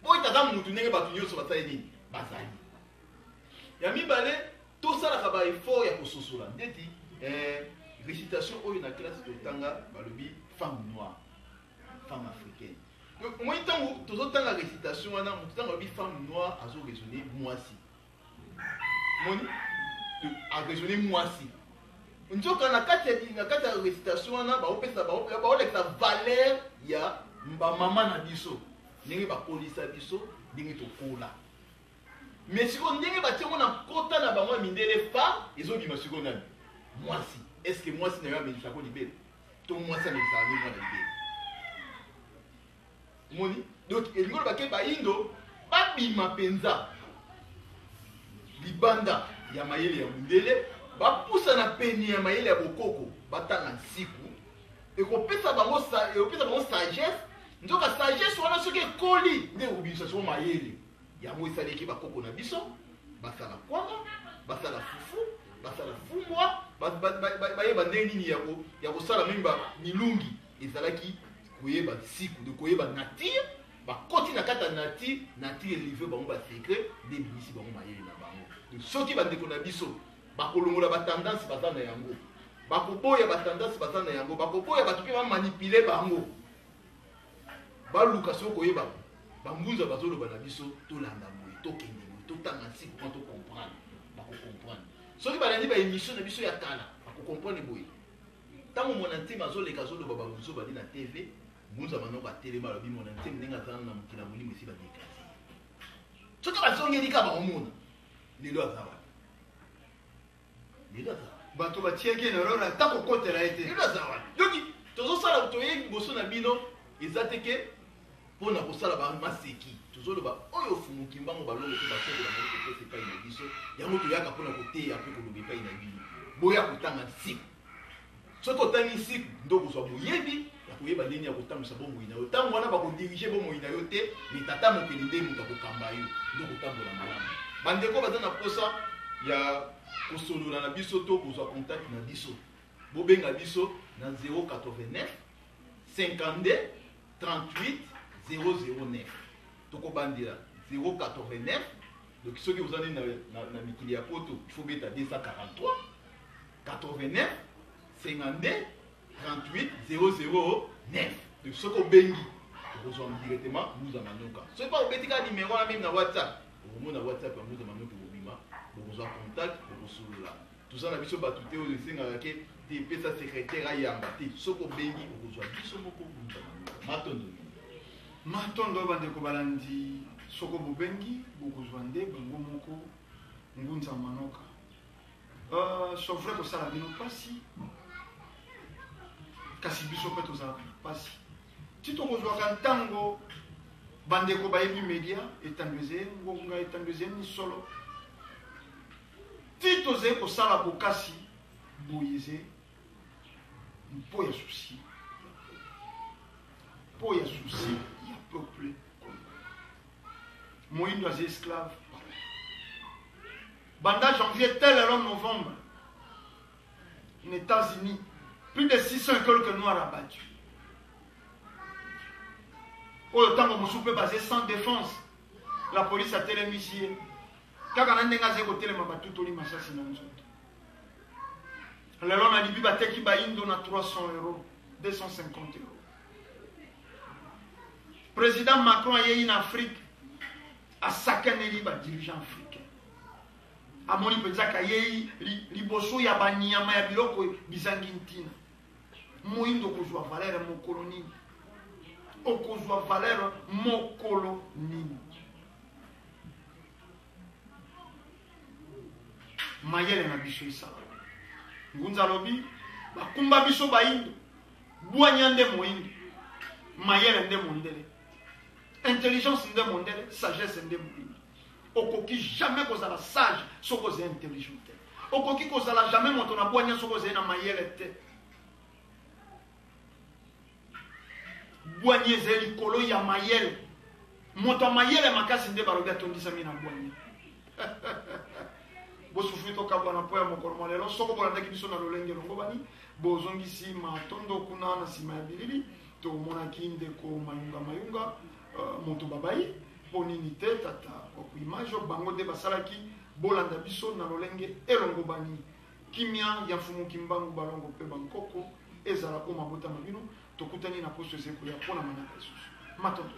Speaker 3: boyo taza mutu ndenge bato nyonso basali nini bazali ya mibale tosalaka baeffort ya kososola ndeti récitation oyo na classe totanga balobi femme noire femme africaine moi ntango tozotanga récitation wana moto ntango alobi femme noire azoraisonne mwasi moni araisonne mwasi nzoka na kati ya récitation wana baolekisa valeur ya bamama na biso ndenge bakolisa biso ndenge tokola mais sikoyo ndenge batiango na kota na bango ya mindele fa ezobima sikoyo nani mwasi est ce que mwasi na yo amelisako libele to mwasi amelisaka nde mwana libele moni donc elingo lobake bayindo babima mpenza libanda ya mayele ya mindele bapusa na peni ya mayele ya bokoko batanga nsiku ekopesa bango sagesse nzoka sagesse wana soki ekoli nde ekobimisa soko mayele yango esaleki bakoko na biso basala kwanga basala fufu basala fumbwa bayeba ndenge nini ya kosala memi milungi ezalaki koyeba siku koyeba nature bakoti na kati ya nature elivre bango basekret nde ebimisi bango mayele na bango soki bandeko na biso bakolongola batendance baza na yango bakoboya batendance baza na yango bakoboya bato mpe bamanipule bango baluka soki koyeba bambunza bazoloba na biso tolanda boye tokende boye totanga nsiku mpo tocomprendre bakocomprendre soki balandi baémission na biso ya kala bakocomprendre boye ntango mona ntima azoleka azoloba babuzo bali na tv mbunza manoko atelema alobi mona ntima ndenge azala na mokili ya molimo esi badeklase soki bazongeli ka baomona lelo aza wana lelo aza wana
Speaker 2: bato batiaki na rora ata kokotela ye te
Speaker 3: lelo aza wana donki tozosala toye liboso na bino eza teke mpona kosala bamaseki tozoloba oyo ofumuki mbango balongo mpe basokola moloko pesa epai na biso yango toyaka mpona koteya mpe koloba epai na bino boya kotanga nsiku soki otangi nsiku nde okozwa moyebi ya koyeba ndeni ya kotambwisa bomoi na yo ntango wana bakodirige bomoi na yo te metata mokili nde moto akokamba yo nde okotambola malamu bandeko baza na posa ya kosolola na biso to kozwa contact na biso bobenga biso na 089 52 38 009 tokobandela 089 donc soki ozali na mikili ya poto ifo beta 243 89 52 38 009 donc soki obengi okozwa directement Mbuza Manoka soki pa obeti kaka numero wana meme na whatsapp okomona whatsapp ya Mbuza Manoka bobima bokozwa contact bokosolola toza na biso bato te oyo esengaka ke te epesa secrétaire ayamba te soki obengi okozwa biso moko Mbuza Manoka matondo
Speaker 2: matondo bandeko balandi soko bobengi bokozwa nde bango moko Mbuza Manoka so vrai kosala bino mpasi kasi biso mpe tozalaka na mpasi ti tokozwaka ntango bandeko bayebi media etandweze ngonga etandweze misolo ti tozali kosala bokasi boyeze mpo ya susi ya peuple congolais. Moïndo est esclave. Banda janvier, tel est le novembre, les États-Unis, plus de 600 écoles que noirs abattus. Au temps où je suis basé sans défense, la police a télémisé. Quand on a un côté, on a tout le assassinat. Alors on a dit que Indo a 300 €, 250 €. Président Macron a eu en Afrique, à saccaner les dirigeants africains. À mon avis, il y a des gens qui ont été Moïndo kozwa valeur mon colonie. Okozwa valeur mon colonie. Mayele na biso isa. Ngunza lobi bakumba biso baindo. Bwanyande moïndo. Mayele nde mondele. Intelligence nde mondele, sagesse nde moïndo. Okoki jamais kozala sage, soko ze intelligent. Okoki kozala jamais moto na bwanya soko ze na mayele te. Bwanye zeli kolo ya mayele. Moto mayele makasi nde barobi atondisa mina bwanye. Bosufu to kabwana po ya mokolo malelo soko bolanda biso na lolenge longo bani bozongisi matondo kuna na sima ya bilili to mona kinde ko mayunga moto babai ponini te tata ko imajo bango de basalaki bolanda biso na lolenge elongo bani kimia ya fumu kimbangu balongo pe bankoko ezala ko mabota mabino tokutani na poso zeko ya pona manaka isusu matondo.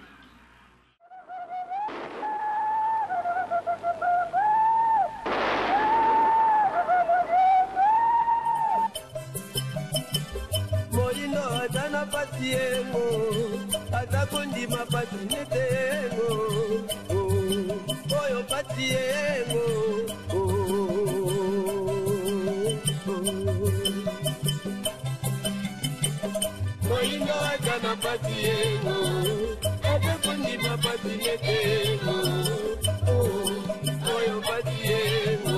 Speaker 1: Atana patiengo, atakundi mapatinetengo, oyo patiengo, moingo atana patiengo, atakundi mapatinetengo, oyo patiengo.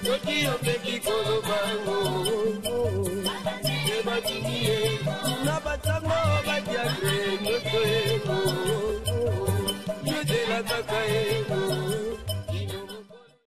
Speaker 1: Yo quiero que ti todo bango, que va a